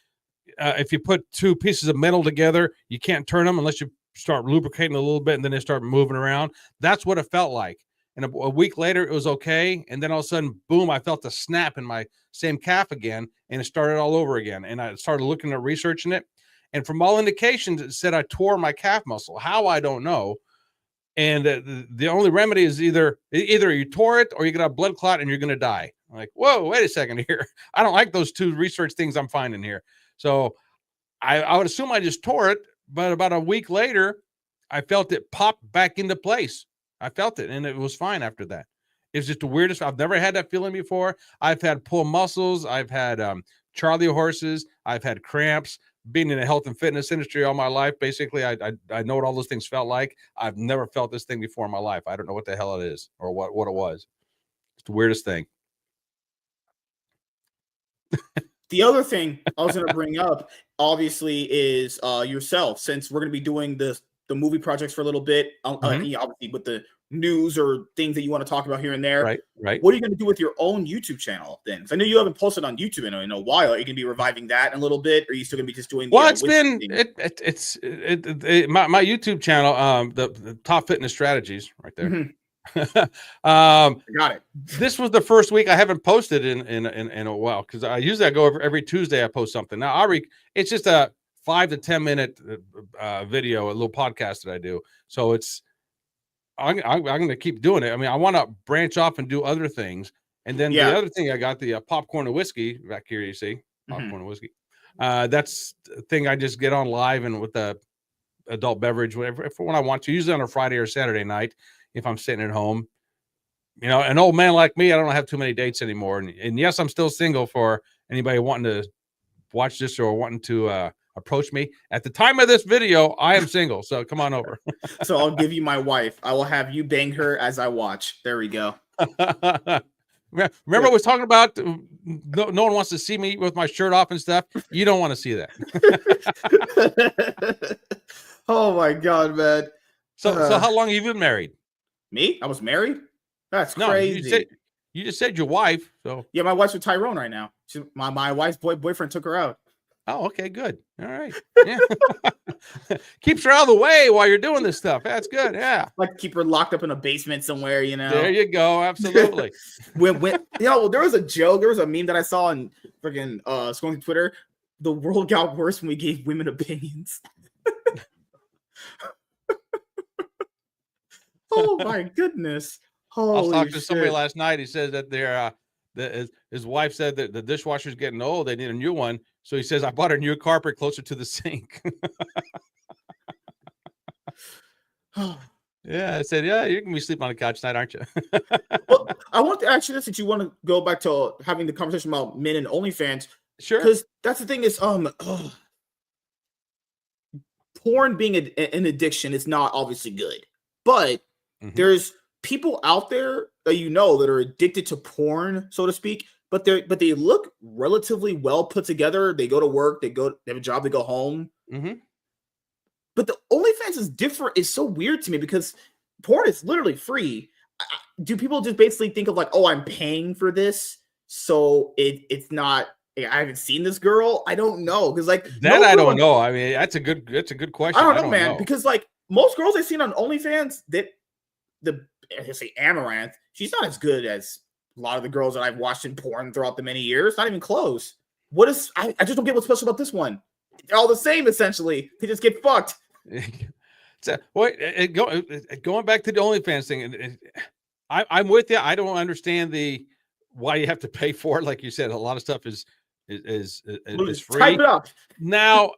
if you put two pieces of metal together, you can't turn them unless you start lubricating a little bit, and then they start moving around. That's what it felt like. And a week later, it was okay. And then all of a sudden, boom, I felt a snap in my same calf again, and it started all over again. And I started looking at researching it. And from all indications, it said I tore my calf muscle. How, I don't know. And the only remedy is either you tore it or you get a blood clot and you're going to die. I'm like, whoa, wait a second here. I don't like those two research things I'm finding here. So I would assume I just tore it, but about a week later, I felt it pop back into place. I felt it, and it was fine after that. It's just the weirdest. I've never had that feeling before. I've had pull muscles. I've had Charlie horses. I've had cramps. Being in the health and fitness industry all my life, basically, I know what all those things felt like. I've never felt this thing before in my life. I don't know what the hell it is or what it was. It's the weirdest thing. The other thing I was going to bring up, obviously, is yourself, since we're going to be doing the movie projects for a little bit, obviously with the news or things that you want to talk about here and there. Right. What are you going to do with your own YouTube channel then? I know you haven't posted on YouTube in a while. Are you going to be reviving that in a little bit? Or are you still going to be just doing? Well, it's been my YouTube channel, the Top Fitness Strategies, right there. Mm-hmm. Got it. This was the first week I haven't posted in a while, because I usually go every Tuesday I post something. Now it's just a 5 to 10 minute video, a little podcast that I do. So I'm going to keep doing it. I mean, I want to branch off and do other things. And then the other thing, I got the popcorn and whiskey back here. You see, popcorn and whiskey. That's the thing I just get on live and with the adult beverage, whatever, when I want to. Usually on a Friday or Saturday night, if I'm sitting at home. You know, an old man like me, I don't have too many dates anymore. And yes, I'm still single for anybody wanting to watch this or wanting to approach me. At the time of this video, I am single. So come on over. So I'll give you my wife. I will have you bang her as I watch. There we go. Remember I was talking about no one wants to see me with my shirt off and stuff. You don't want to see that. Oh my God, man. So how long have you been married? Me? I was married? That's crazy. You just said your wife. So yeah, my wife's with Tyrone right now. My wife's boyfriend took her out. Oh, okay, good. All right. Yeah. Keeps her out of the way while you're doing this stuff. That's good. Yeah. Like keep her locked up in a basement somewhere, you know. There you go. Absolutely. when there was a joke, there was a meme that I saw on freaking scrolling through Twitter. The world got worse when we gave women opinions. Oh my goodness. Holy I was talking to shit. somebody last night. He said that his wife said that the dishwasher's getting old. They need a new one. So he says, I bought a new carpet closer to the sink. Yeah, I said, yeah, you're going to be sleeping on the couch tonight, aren't you? Well, I want to ask you this, since you want to go back to having the conversation about men and OnlyFans. Sure. Because that's the thing is, porn being an addiction is not obviously good. But there's people out there that that are addicted to porn, so to speak, but they look relatively well put together. They go to work, they have a job, they go home. But the OnlyFans is different. It's so weird to me because porn is literally free. Do people just basically think of like, oh, I'm paying for this, so it's not? I haven't seen this girl. I don't know, because like that I don't know. I mean, that's a good question. I don't know, man, because like most girls I've seen on OnlyFans, I say Amaranth, she's not as good as a lot of the girls that I've watched in porn throughout the many years. Not even close. I just don't get what's special about this one. They're all the same, essentially. They just get fucked. So, going back to the OnlyFans thing, I'm with you. I don't understand why you have to pay for it. Like you said, a lot of stuff is free. Type it up. Now,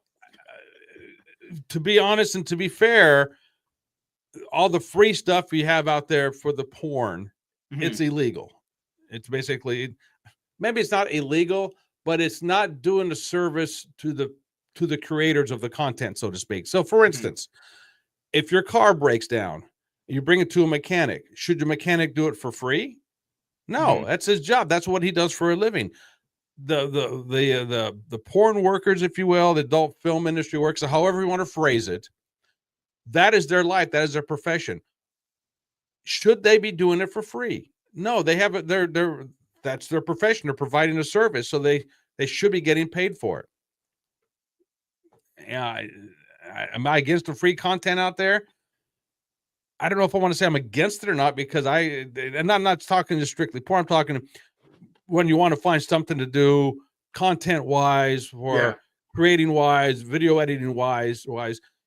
to be honest and to be fair, all the free stuff you have out there for the porn, it's Mhm. illegal. It's basically, maybe it's not illegal, but it's not doing a service to the creators of the content, so to speak. So for Mhm. instance, if your car breaks down, you bring it to a mechanic, should your mechanic do it for free? No, Mhm. that's his job. That's what he does for a living. The porn workers, if you will, the adult film industry works, so however you want to phrase it, that is their life, that is their profession. Should they be doing it for free? No, they have it. They're that's their profession. They're providing a service, so they should be getting paid for it. Yeah, am I against the free content out there? I don't know if I want to say I'm against it or not, because and I'm not talking just strictly porn. I'm talking when you want to find something to do content wise Yeah. or creating wise, video editing wise,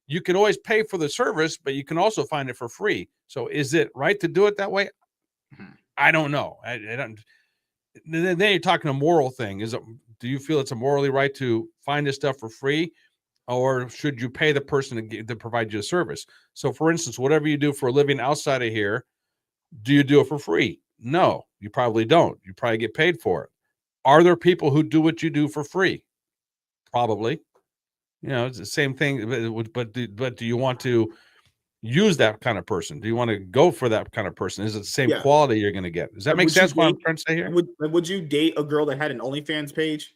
you can always pay for the service, but you can also find it for free. So is it right to do it that way? Mhm. I don't know. I don't. Then you're talking a moral thing. Do you feel it's a morally right to find this stuff for free, or should you pay the person to provide you a service? So, for instance, whatever you do for a living outside of here, do you do it for free? No, you probably don't. You probably get paid for it. Are there people who do what you do for free? Probably. It's the same thing. But do you want to use that kind of person? Do you want to go for that kind of person? Is it the same Yeah. quality you're going to get? Does that make Would you sense? What I'm date trying to say here. would you date a girl that had an OnlyFans page?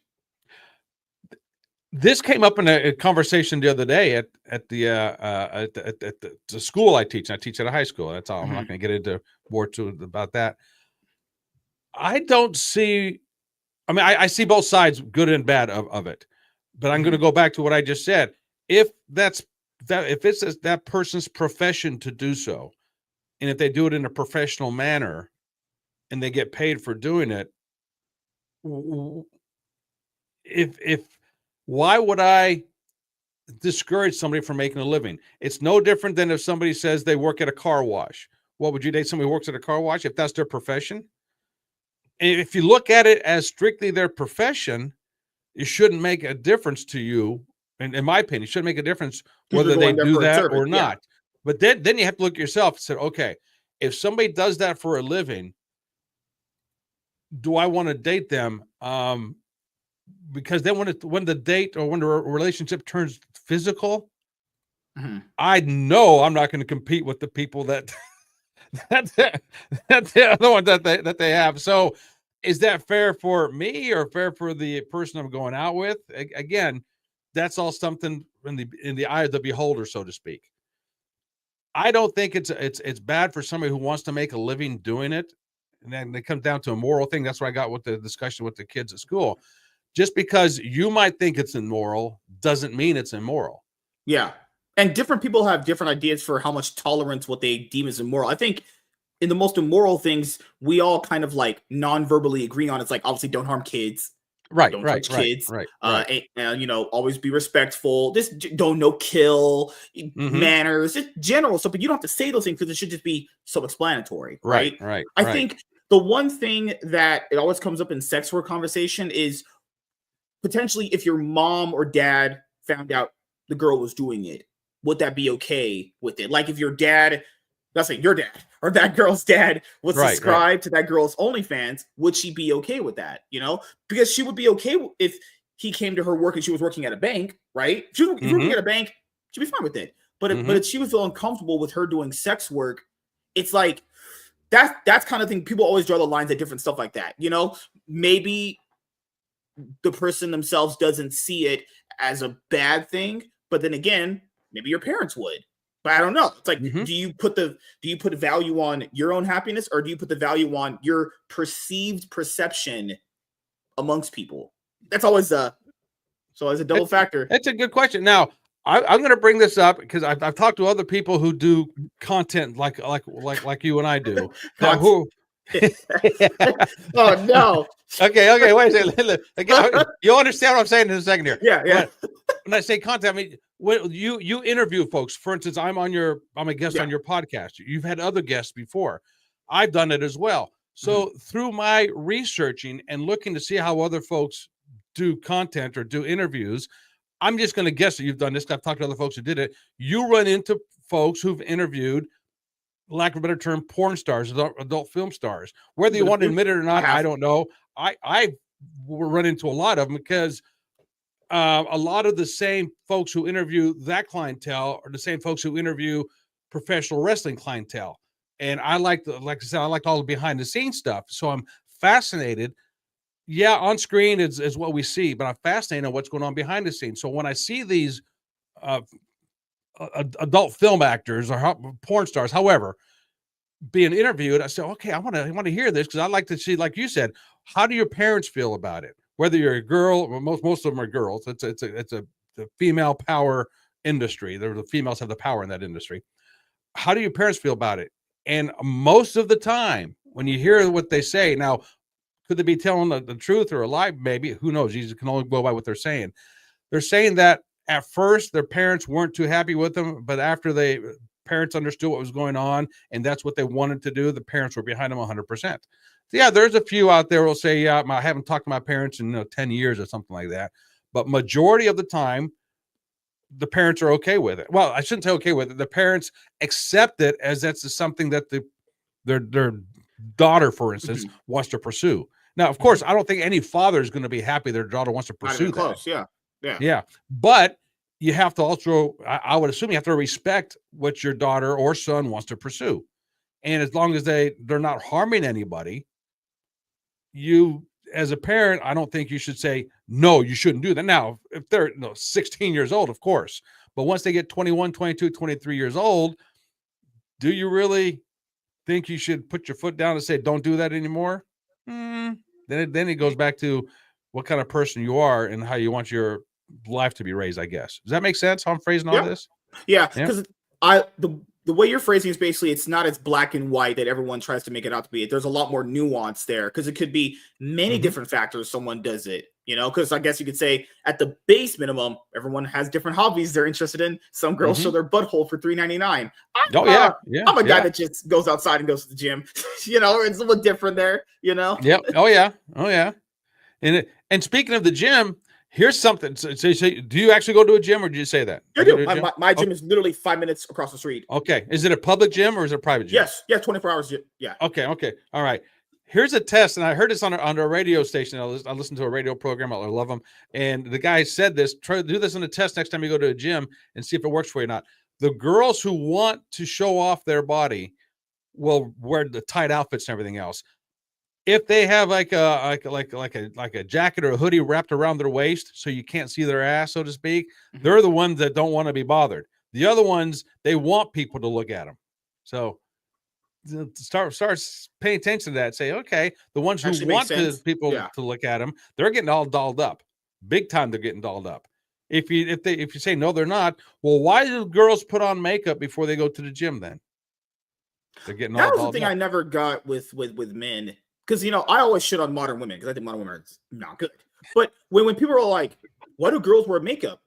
This came up in a conversation the other day at the school I teach. I teach at a high school. That's all. I'm not Mhm. going to get into more about that. I don't see. I mean, I see both sides, good and bad of it. But I'm going to Mhm. go back to what I just said. If it's that person's profession to do so, and if they do it in a professional manner, and they get paid for doing it, if why would I discourage somebody from making a living? It's no different than if somebody says they work at a car wash. What would you date somebody who works at a car wash if that's their profession? And if you look at it as strictly their profession, it shouldn't make a difference to you. And in my opinion, it shouldn't make a difference 'Cause you're whether they going there do for a that service. or Yeah. not. But then you have to look at yourself and say, okay, if somebody does that for a living, do I want to date them? Because then when the date or when the relationship turns physical, Mhm. I know I'm not going to compete with the people that that the other one that they have. So, is that fair for me or fair for the person I'm going out with? Again, that's all something in the eye of the beholder, so to speak. I don't think it's bad for somebody who wants to make a living doing it. And then it comes down to a moral thing. That's where I got with the discussion with the kids at school. Just because you might think it's immoral doesn't mean it's immoral. Yeah. And different people have different ideas for how much tolerance what they deem as immoral. I think in the most immoral things, we all kind of like non-verbally agree on. It's like obviously don't harm kids, Right, don't right, touch right, kids, right, right. always be respectful. Don't no kill Mm-hmm. manners, just general stuff. But you don't have to say those things because it should just be self-explanatory, Right, right? right, I right. think the one thing that it always comes up in sex work conversation is potentially if your mom or dad found out the girl was doing it, would that be okay with it? Like if your dad, let's say your dad or that girl's dad was Right, right. subscribed to that girl's OnlyFans, would she be okay with that? Because she would be okay if he came to her work and she was working at a bank, right? If you were working Mhm, at a bank, she'd be fine with it. But mhm, if she would feel uncomfortable with her doing sex work, it's like that's kind of thing. People always draw the lines at different stuff like that. Maybe the person themselves doesn't see it as a bad thing, but then again, maybe your parents would. But I don't know. It's like, mhm. do you put value on your own happiness, or do you put the value on your perceived perception amongst people? That's always a double It's factor. it's a good question. Now, I'm gonna bring this up because I've talked to other people who do content like you and I do, that Content. who Oh no. Okay, wait a second. Again, you'll understand what I'm saying in a second here. Yeah, yeah, When I say content, I mean when you interview folks. For instance, I'm a guest yeah. on your podcast. You've had other guests before. I've done it as well. Mhm. So through my researching and looking to see how other folks do content or do interviews, I'm just going to guess that you've done this. I've talked to other folks who did it. You run into folks who've interviewed lack of a better term, porn stars, adult film stars. Whether you But want to admit it or not, I have. don't know. I will run into a lot of them because a lot of the same folks who interview that clientele are the same folks who interview professional wrestling clientele. And I like I said, I like all the behind the scenes stuff. So I'm fascinated. Yeah, on screen is what we see, but I'm fascinated on what's going on behind the scenes. So when I see these uh, adult film actors or porn stars, however, being interviewed, I said, okay, I want to hear this because I like to see, like you said, how do your parents feel about it? Whether you're a girl, well, most of them are girls. It's a female power industry. The females have the power in that industry. How do your parents feel about it? And most of the time, when you hear what they say, now could they be telling the truth or a lie? Maybe, who knows? You can only go by what they're saying. They're saying that at first their parents weren't too happy with them, but after parents understood what was going on and that's what they wanted to do, the parents were behind them 100%. Yeah, there's a few out there who will say, yeah, I haven't talked to my parents in 10 years or something like that. But majority of the time, the parents are okay with it. Well, I shouldn't say okay with it. The parents accept it as that's something that their daughter, for instance, wants to pursue. Now, of course, I don't think any father is going to be happy their daughter wants to pursue that. Close, yeah. But you have to also, I would assume, you have to respect what your daughter or son wants to pursue, and as long as they're not harming anybody, you as a parent, I don't think you should say no, you shouldn't do that. Now, if they're 16 years old, of course, but once they get 21, 22, 23 years old, do you really think you should put your foot down and say don't do that anymore? Then it goes back to what kind of person you are and how you want your life to be raised, I guess. Does that make sense how I'm phrasing all this? Yeah, because the way you're phrasing is basically it's not as black and white that everyone tries to make it out to be. There's a lot more nuance there because it could be many different factors someone does it, because I guess you could say at the base minimum, everyone has different hobbies they're interested in. Some girls show their butthole for $3.99. I'm a guy that just goes outside and goes to the gym. It's a little different there, Yep. Oh yeah. And speaking of the gym, here's something. So, do you actually go to a gym or do you say that? I do. My gym is literally 5 minutes across the street. Okay. Is it a public gym or is it a private gym? Yes. Yeah. 24 hours. Yeah. Okay. All right. Here's a test. And I heard this on a radio station. I listened to a radio program. I love them. And the guy said this, try to do this on a test next time you go to a gym and see if it works for you or not. The girls who want to show off their body will wear the tight outfits and everything else. If they have like a jacket or a hoodie wrapped around their waist so you can't see their ass, so to speak, they're the ones that don't want to be bothered. The other ones, they want people to look at them. So start paying attention to that. Say, okay, the ones who want people to look at them, they're getting all dolled up. Big time, they're getting dolled up. If you say no, they're not. Well, why do girls put on makeup before they go to the gym then? They're getting all dolled up. That was the thing I never got with men. Because, I always shit on modern women because I think modern women are not good. But when people are like, why do girls wear makeup?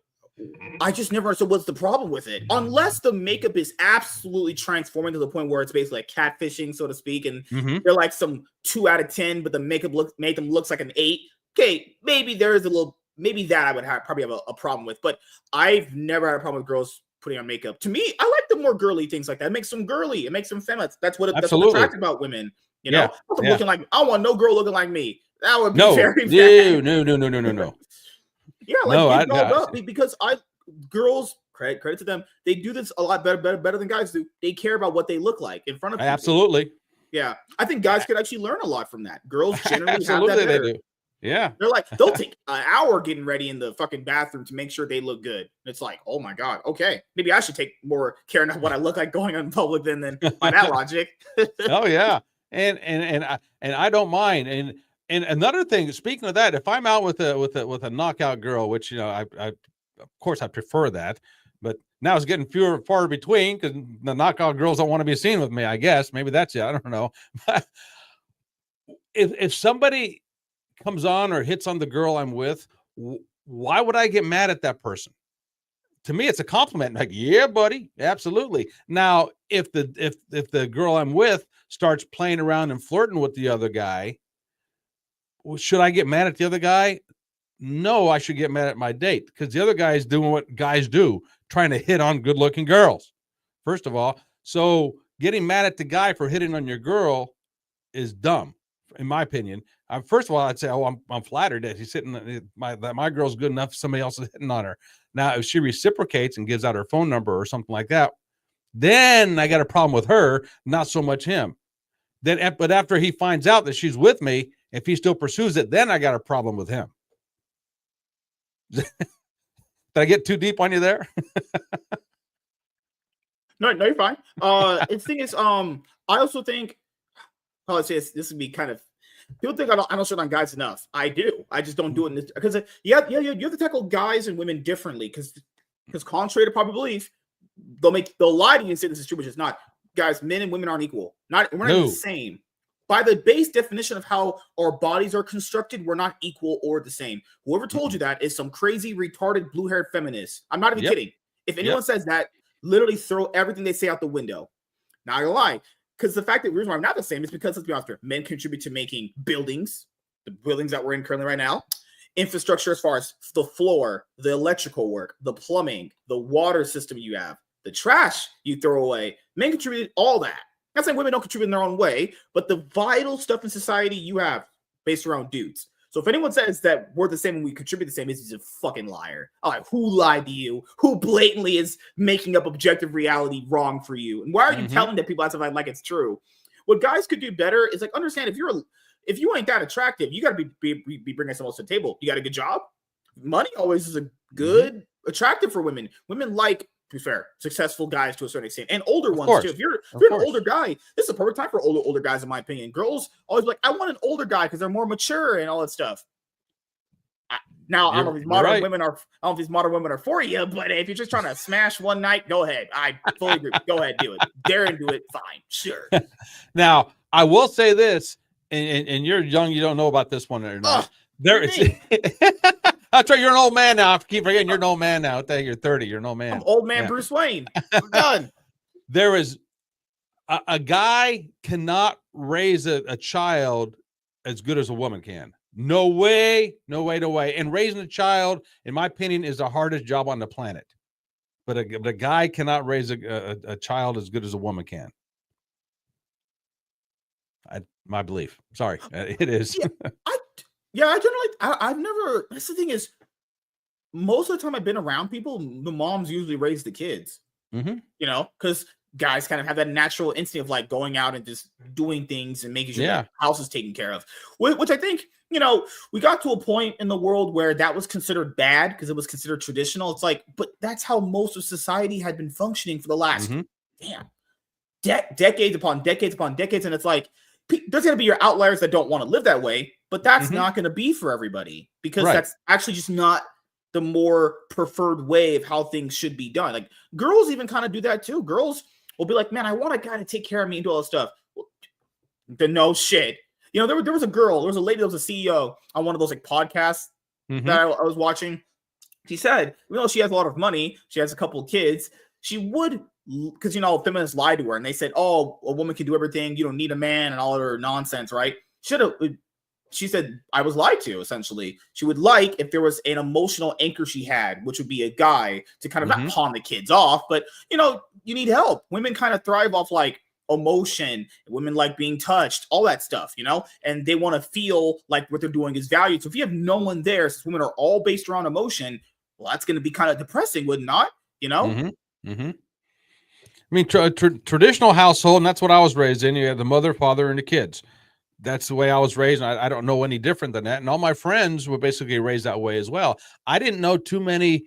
I just never understood what's the problem with it. Unless the makeup is absolutely transforming to the point where it's basically like catfishing, so to speak. And they're like some 2 out of 10, but the makeup made them looks like an 8. Okay, maybe there is maybe that I would probably have a problem with. But I've never had a problem with girls putting on makeup. To me, I like the more girly things like that. It makes them girly. It makes them feminine. That's what's attractive about women. Looking like I want no girl looking like me. That would be very bad. No. Yeah, like dolled up because girls, credit to them, they do this a lot better than guys do. They care about what they look like in front of people. Absolutely. Yeah, I think guys could actually learn a lot from that. Girls generally have that better. They do. Yeah, they'll take an hour getting ready in the fucking bathroom to make sure they look good. It's like, oh my god, okay, maybe I should take more care of what I look like going in public than by that logic. Oh yeah. And I don't mind. And another thing, speaking of that, if I'm out with a knockout girl, which I of course I prefer that, but now it's getting far between because the knockout girls don't want to be seen with me. I guess maybe that's it. I don't know. But if somebody comes on or hits on the girl I'm with, why would I get mad at that person? To me, it's a compliment. Like, yeah, buddy, absolutely. Now, if the girl I'm with starts playing around and flirting with the other guy, should I get mad at the other guy? No, I should get mad at my date because the other guy is doing what guys do, trying to hit on good-looking girls, first of all. So getting mad at the guy for hitting on your girl is dumb, in my opinion. First of all, I'd say, oh, I'm flattered that he's hitting that my girl's good enough. Somebody else is hitting on her. Now, if she reciprocates and gives out her phone number or something like that, then I got a problem with her, not so much him. But after he finds out that she's with me, if he still pursues it, then I got a problem with him. Did I get too deep on you there? No, you're fine. The thing is, I also think, how I say this would be kind of, people think I don't shit on guys enough. I do. I just don't do it because you have to tackle guys and women differently because contrary to popular belief, they'll lie to you and say this is true, which is not. Guys, men and women aren't equal. We're not the same. By the base definition of how our bodies are constructed, we're not equal or the same. Whoever told you that is some crazy, retarded, blue-haired feminist. I'm not even kidding. If anyone says that, literally throw everything they say out the window. Not gonna lie. Because the fact that the reason why I'm not the same is because, let's be honest, men contribute to making buildings, the buildings that we're in currently right now, infrastructure as far as the floor, the electrical work, the plumbing, the water system you have, the trash you throw away. Men contribute all that. I'm not saying women don't contribute in their own way, but the vital stuff in society you have based around dudes. So if anyone says that we're the same and we contribute the same, he's a fucking liar. All right, who lied to you? Who blatantly is making up objective reality wrong for you? And why are you telling that people like it's true? What guys could do better is like understand if you ain't that attractive, you got to be bringing someone else to the table. You got a good job. Money always is a good attractive for women. Women like, to be fair, successful guys to a certain extent, and older ones too. If you're an older guy, this is a perfect time for older guys, in my opinion. Girls always like, I want an older guy because they're more mature and all that stuff. I don't know if these modern women are. I don't know if these modern women are for you, but if you're just trying to smash one night, go ahead. I fully agree. Go ahead, do it. Dare and do it. Fine, sure. Now, I will say this, and you're young, you don't know about this one or not. There is. That's right. You're an old man now. I keep forgetting you're an old man now. You're 30. You're an old man. I'm old man Bruce Wayne. We're done. There is a guy cannot raise a child as good as a woman can. No way. And raising a child, in my opinion, is the hardest job on the planet. But a guy cannot raise a child as good as a woman can. My belief. Sorry, it is. I generally, I've never, that's the thing is, most of the time I've been around people, the moms usually raise the kids, because guys kind of have that natural instinct of like going out and just doing things and making sure the house is taken care of, which I think, we got to a point in the world where that was considered bad because it was considered traditional. It's like, but that's how most of society had been functioning for the last, decades upon decades upon decades. And it's like, there's going to be your outliers that don't want to live that way, but that's not going to be for everybody because that's actually just not the more preferred way of how things should be done. Like girls even kind of do that too. Girls will be like, man, I want a guy to take care of me and do all this stuff. No shit. There was a lady that was a CEO on one of those like podcasts that I was watching. She said, she has a lot of money. She has a couple of kids. She would, because feminists lied to her and they said, oh, a woman can do everything, you don't need a man and all of her nonsense, right? She said, I was lied to, essentially. She would like if there was an emotional anchor she had, which would be a guy to kind of not pawn the kids off, but you need help. Women kind of thrive off like emotion. Women like being touched, all that stuff, and they want to feel like what they're doing is valued. So if you have no one there, since women are all based around emotion, well, that's going to be kind of depressing, would it not? I mean, traditional household, and that's what I was raised in. You had the mother, father, and the kids. That's the way I was raised. And I don't know any different than that. And all my friends were basically raised that way as well. I didn't know too many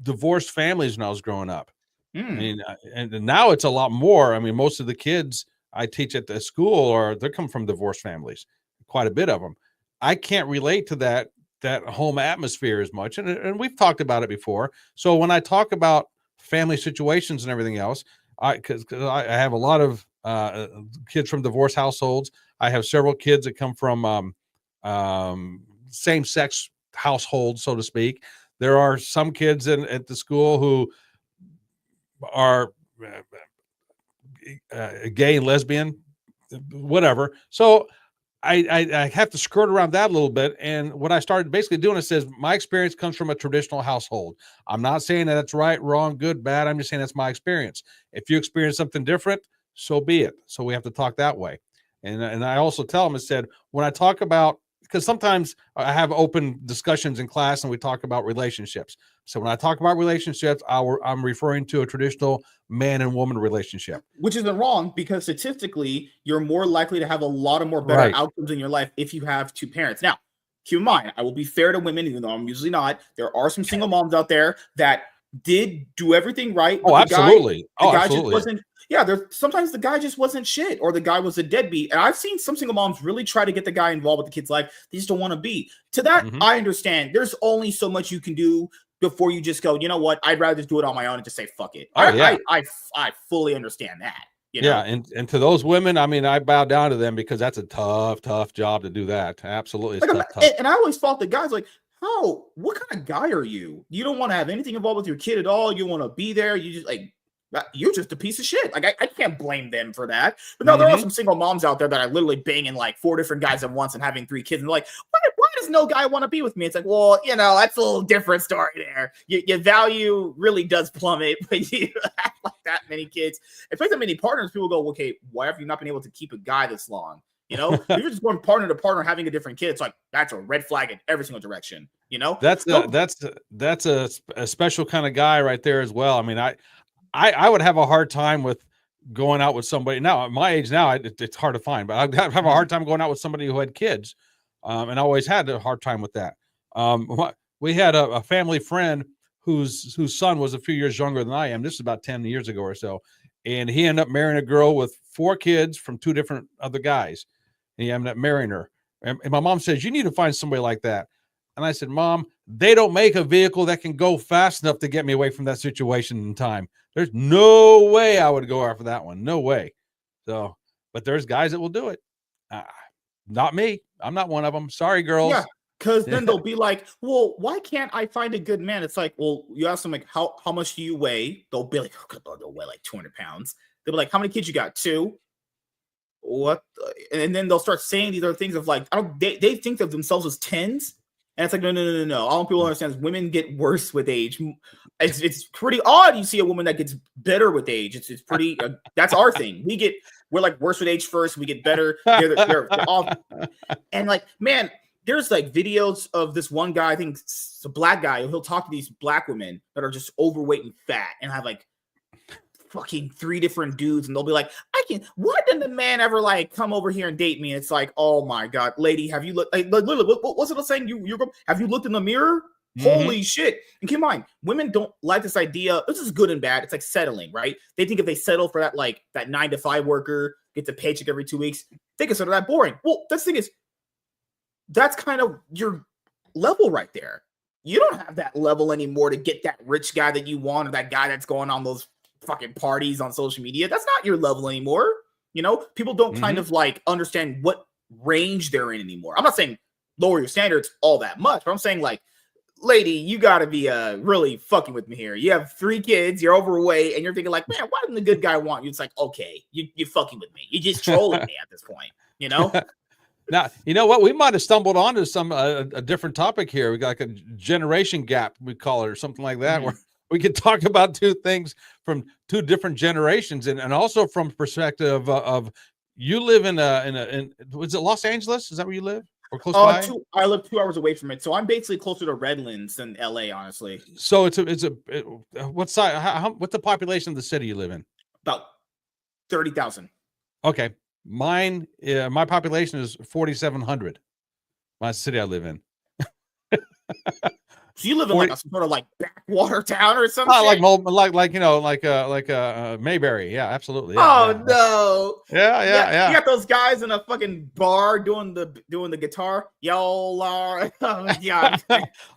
divorced families when I was growing up. I mean, and now it's a lot more. I mean, most of the kids I teach at the school they come from divorced families, quite a bit of them. I can't relate to that home atmosphere as much. And we've talked about it before. So when I talk about family situations and everything else, because I have a lot of kids from divorced households. I have several kids that come from same-sex households, so to speak. There are some kids at the school who are gay and lesbian, whatever. So I have to skirt around that a little bit. And what I started basically doing is says my experience comes from a traditional household. I'm not saying that it's right, wrong, good, bad. I'm just saying that's my experience. If you experience something different, so be it. So we have to talk that way. And I also tell them, I said, when I talk about, because sometimes I have open discussions in class and we talk about relationships. So when I talk about relationships, I'm referring to a traditional man and woman relationship. Which isn't wrong, because statistically, you're more likely to have a lot of more better Right. outcomes in your life if you have two parents. Now, keep in mind, I will be fair to women, even though I'm usually not. There are some single moms out there that did do everything right, but Oh, absolutely. the Oh, guy just absolutely. wasn't. Yeah, sometimes the guy just wasn't shit, or the guy was a deadbeat. And I've seen some single moms really try to get the guy involved with the kid's life. They just don't want to be. To that, I understand. There's only so much you can do before you just go, you know what? I'd rather just do it on my own and just say fuck it. Oh, yeah. I fully understand that. You know? Yeah, and to those women, I mean, I bow down to them because that's a tough job to do that. Absolutely, it's Like, tough. and I always thought the guys like, how? What kind of guy are you? You don't want to have anything involved with your kid at all. You want to be there. You just like, you're just a piece of shit. Like, I can't blame them for that. But no, there are some single moms out there that are literally banging like 4 different guys at once and having 3 kids. And they're like, why does no guy want to be with me? It's like, well, you know, that's a little different story there. Your value really does plummet when you have like that many kids. If there's that many partners, people go, okay, why have you not been able to keep a guy this long? You know, if you're just going partner to partner having a different kid, it's like that's a red flag in every single direction. You know, That's a special kind of guy right there as well. I mean, I would have a hard time with going out with somebody now at my age now. It's hard to find, but I'd have a hard time going out with somebody who had kids, and I always had a hard time with that. We had a family friend whose son was a few years younger than I am. This is about 10 years ago or so, and he ended up marrying a girl with 4 kids from 2 different other guys. And he ended up marrying her, and my mom says, "You need to find somebody like that." And I said, "Mom, they don't make a vehicle that can go fast enough to get me away from that situation in time. There's no way I would go after that one. No way." So, but there's guys that will do it. Not me. I'm not one of them. Sorry, girls. Yeah, because then they'll be like, well, why can't I find a good man? It's like, well, you ask them like, how much do you weigh? They'll be like, oh, they'll weigh like 200 pounds. They'll be like, how many kids you got? 2. What? And then they'll start saying these other things of like, they think of themselves as 10s. And it's like, no. All people understand is women get worse with age. It's pretty odd. You see a woman that gets better with age. It's pretty. That's our thing. We're like worse with age first. We get better. They're all. And like, man, there's like videos of this one guy. I think it's a black guy. He'll talk to these black women that are just overweight and fat and have like fucking 3 different dudes, and they'll be like, why didn't the man ever like come over here and date me? And it's like, oh my god, lady, have you looked like literally what's it saying? Have you looked in the mirror? Holy shit. And keep in mind, women don't like this idea. This is good and bad. It's like settling, right? They think if they settle for that, like that 9-to-5 worker gets a paycheck every 2 weeks, they consider that boring. Well, the thing is, that's kind of your level right there. You don't have that level anymore to get that rich guy that you want, or that guy that's going on those fucking parties on social media. That's not your level anymore. You know, people don't kind of like understand what range they're in anymore. I'm not saying lower your standards all that much, but I'm saying like, lady, you gotta be really fucking with me here. You have 3 kids, you're overweight, and you're thinking like, man, why didn't the good guy want you? It's like, okay, you're fucking with me. You're just trolling me at this point, you know? Now, you know what? We might have stumbled onto some a different topic here. We got like a generation gap, we call it, or something like that, where we could talk about 2 things from 2 different generations, and also from perspective of you live in was it Los Angeles? Is that where you live, or close by? I live 2 hours away from it, so I'm basically closer to Redlands than LA, honestly. So what size? What's the population of the city you live in? About 30,000. Okay, my population is 4,700. My city I live in. So you live in like a sort of like backwater town or something? Like you know, like Mayberry. Yeah, absolutely. Yeah, no. Yeah. You got those guys in a fucking bar doing the guitar. Y'all are. Oh, yeah.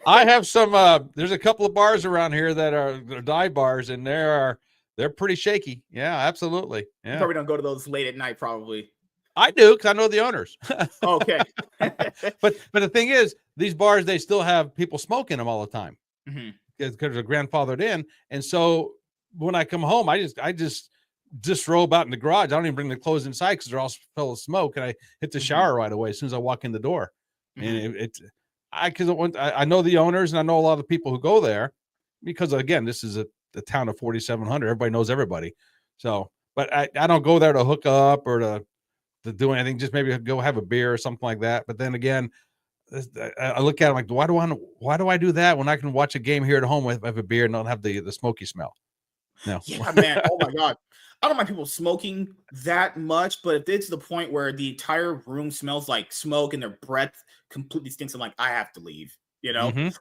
I have some. There's a couple of bars around here that are dive bars, and they're pretty shaky. Yeah, absolutely. Yeah. You probably don't go to those late at night, probably. I do, because I know the owners. Okay. but the thing is, these bars, they still have people smoking them all the time because they're grandfathered in. And so when I come home, I just disrobe out in the garage. I don't even bring the clothes inside because they're all full of smoke, and I hit the shower right away as soon as I walk in the door. And I know the owners and I know a lot of the people who go there because again, this is a town of 4,700. Everybody knows everybody. So, but I don't go there to hook up or to do anything. Just maybe go have a beer or something like that. But then again, I look at it like, why do I do that when I can watch a game here at home with have a beer and don't have the smoky smell? No. Yeah, man. Oh my God. I don't mind people smoking that much, but if it's the point where the entire room smells like smoke and their breath completely stinks, I'm like, I have to leave. Like,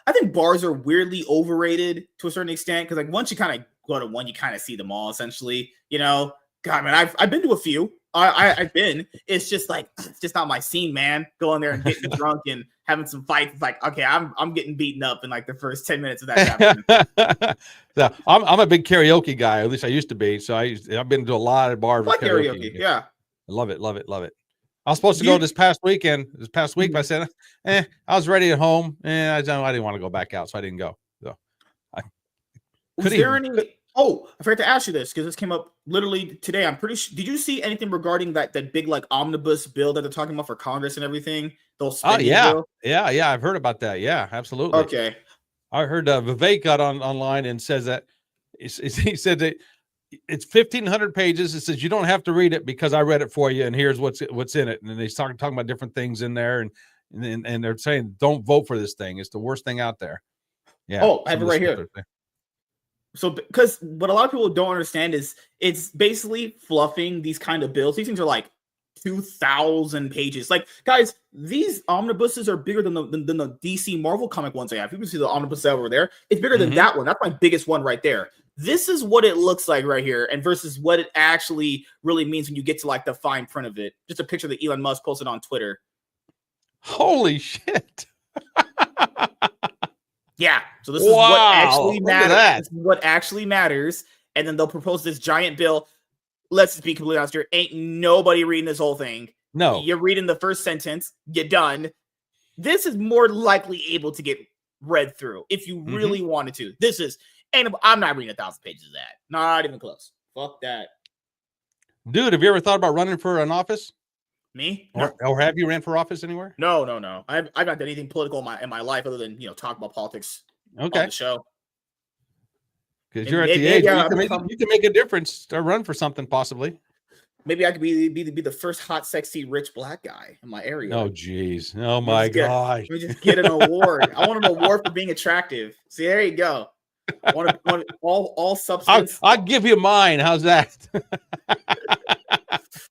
I think bars are weirdly overrated to a certain extent because, like, once you kind of go to one, you kind of see them all essentially. God, man, I've been to a few. I've been. It's just like it's just not my scene, man. Going there and getting drunk and having some fights. It's like, okay, I'm getting beaten up in like the first 10 minutes of that. Yeah, I'm a big karaoke guy. At least I used to be. So I've been to a lot of bars with karaoke. Yeah, I love it. I was supposed to go this past week, but I said, I was ready at home, and I didn't want to go back out, so I didn't go. So, Oh, I forgot to ask you this because this came up literally today. I'm pretty sure. Did you see anything regarding that big like omnibus bill that they're talking about for Congress and everything? Yeah. I've heard about that. Yeah, absolutely. Okay. I heard Vivek got online and says that he said that it's 1,500 pages. It says you don't have to read it because I read it for you, and here's what's in it. And then he's talking about different things in there, and they're saying don't vote for this thing. It's the worst thing out there. Yeah. Oh, I have it right here. So, because what a lot of people don't understand is it's basically fluffing these kind of bills. These things are like 2,000 pages. Like, guys, these omnibuses are bigger than the DC Marvel comic ones I have. You can see the omnibus over there. It's bigger than that one. That's my biggest one right there. This is what it looks like right here, and versus what it actually really means when you get to like the fine print of it. Just a picture that Elon Musk posted on Twitter. Holy shit. Yeah, so this is what actually matters. This is what actually matters, and then they'll propose this giant bill. Let's just be completely honest here. Ain't nobody reading this whole thing. No. You're reading the first sentence. You're done. This is more likely able to get read through if you really wanted to. And I'm not reading 1,000 pages of that. Not even close. Fuck that. Dude, have you ever thought about running for an office? Me? No. Or have you ran for office anywhere? No. I've not done anything political in my life other than talk about politics on the show. Because you're at the age you can make a difference or run for something possibly. Maybe I could be the first hot, sexy, rich black guy in my area. Oh, geez. Oh, my gosh. Let me just get an award. I want an award for being attractive. See, there you go. Want all substance. I'll give you mine. How's that?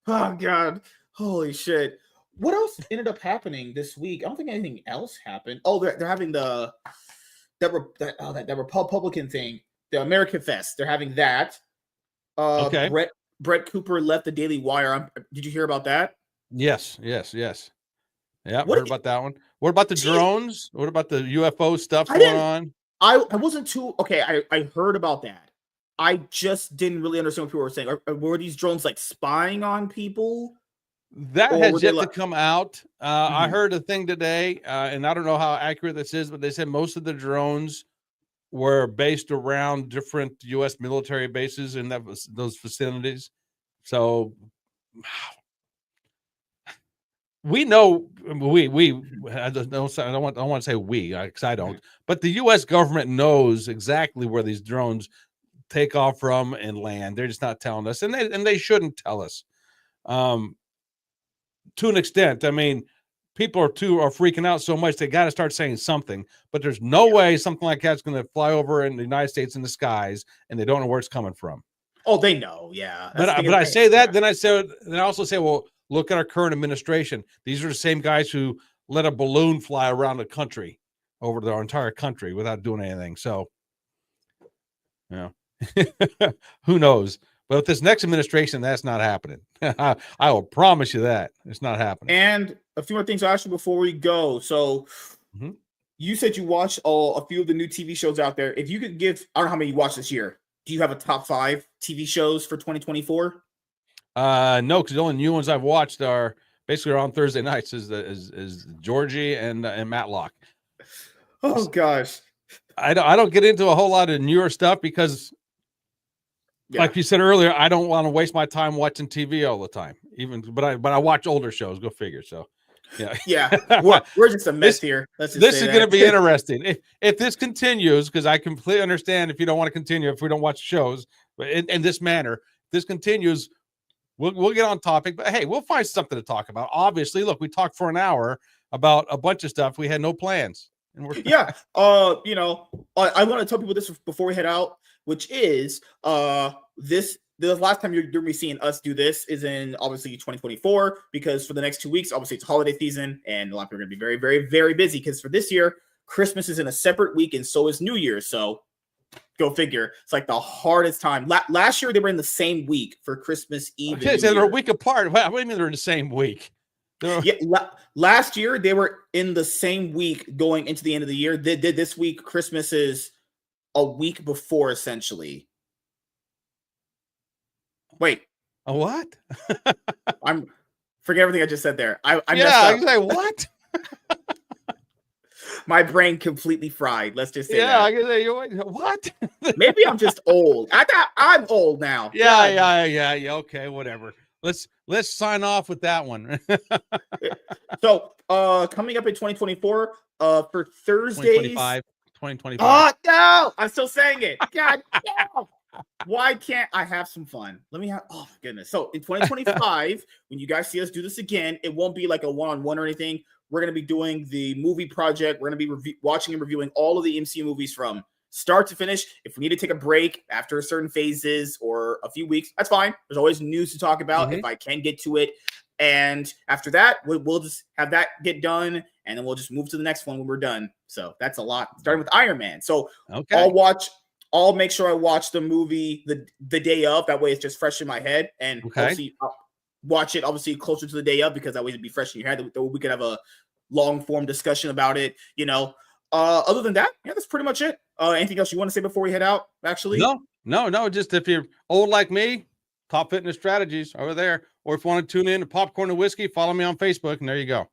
Oh, God. Holy shit. What else ended up happening this week? I don't think anything else happened. Oh, they're having that Republican thing, the American Fest. They're having that. Okay. Brett Cooper left the Daily Wire. Did you hear about that? Yes. Yeah, heard about that one. What about the drones? What about the UFO stuff going on? I wasn't too okay. I heard about that. I just didn't really understand what people were saying. Were these drones like spying on people? That has yet to come out. I heard a thing today, and I don't know how accurate this is, but they said most of the drones were based around different U.S. military bases in those vicinities. So we know I don't want to say we because I don't, but the U.S. government knows exactly where these drones take off from and land. They're just not telling us, and they shouldn't tell us. To an extent, I mean, people are freaking out so much they got to start saying something. But there's no way something like that's going to fly over in the United States in the skies, and they don't know where it's coming from. Oh, they know, yeah. But I say that, then I also say, well, look at our current administration. These are the same guys who let a balloon fly around the country, over their entire country, without doing anything. So, who knows? But with this next administration, that's not happening. I will promise you that it's not happening. And a few more things to ask you before we go. So, you said you watched a few of the new TV shows out there. If you could give, I don't know how many you watched this year. Do you have a top 5 TV shows for 2024? No, because the only new ones I've watched are basically on Thursday nights is Georgie and Matlock. Oh gosh, I don't get into a whole lot of newer stuff because Like you said earlier, I don't want to waste my time watching TV all the time. But I watch older shows. Go figure. So, yeah, we're just a mess here. Let's just this say is going to be interesting if this continues, because I completely understand if you don't want to continue if we don't watch shows, but in this manner, if this continues, we'll get on topic. But hey, we'll find something to talk about. Obviously, look, we talked for an hour about a bunch of stuff. We had no plans. And you know, I want to tell people this before we head out, which is the last time you're going to be seeing us do this is in obviously 2024, because for the next 2 weeks, obviously it's holiday season and a lot of people are going to be very, very, very busy, because for this year, Christmas is in a separate week and so is New Year's. So go figure. It's like the hardest time. Last year, they were in the same week for Christmas Eve. Okay, so they're a week apart. What do you mean they're in the same week? Last year they were in the same week going into the end of the year. This week, Christmas is a week before, essentially. Wait, a what? Forget everything I just said there. I messed up. What? My brain completely fried. Let's just say that. I can say what? Maybe I'm just old. I'm old now. Yeah. Okay, whatever. Let's sign off with that one. So, coming up in 2024, for Thursdays, 2025. Oh no, I'm still saying it. God damn. Why can't I have some fun? Let me have. Oh my goodness. So in 2025, when you guys see us do this again, it won't be like a one-on-one or anything. We're going to be doing the movie project. We're going to be watching and reviewing all of the MCU movies from start to finish. If we need to take a break after certain phases or a few weeks, that's fine. There's always news to talk about if I can get to it. And after that, we'll just have that get done, and then we'll just move to the next one when we're done. So that's a lot, starting with Iron Man. So I'll make sure I watch the movie the day of. That way it's just fresh in my head. And obviously I'll watch it obviously closer to the day of, because that way it'd be fresh in your head. We could have a long form discussion about it, Other than that, that's pretty much it. Anything else you want to say before we head out, actually? No. Just if you're old like me, Top Fitness Strategies over there. Or if you want to tune in to Popcorn and Whiskey, follow me on Facebook, and there you go.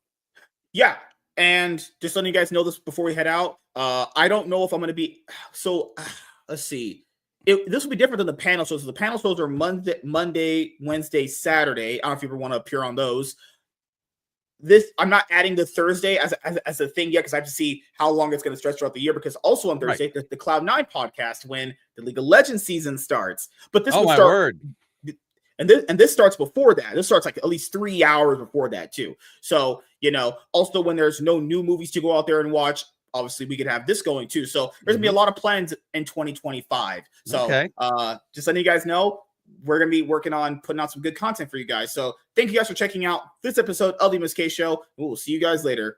Yeah. And just letting you guys know this before we head out, I don't know if I'm going to be. So let's see. This will be different than the panel shows. The panel shows are Monday, Wednesday, Saturday. I don't know if you ever want to appear on those. I'm not adding the Thursday as a thing yet, because I have to see how long it's going to stretch throughout the year. Because also on Thursday, the Cloud9 podcast, when the League of Legends season starts. But this will start. Word. And this starts before that. This starts like at least 3 hours before that too. So, also when there's no new movies to go out there and watch, obviously we could have this going too. So there's gonna be a lot of plans in 2025. So just letting you guys know, we're gonna be working on putting out some good content for you guys. So thank you guys for checking out this episode of the MSK Show. We will see you guys later.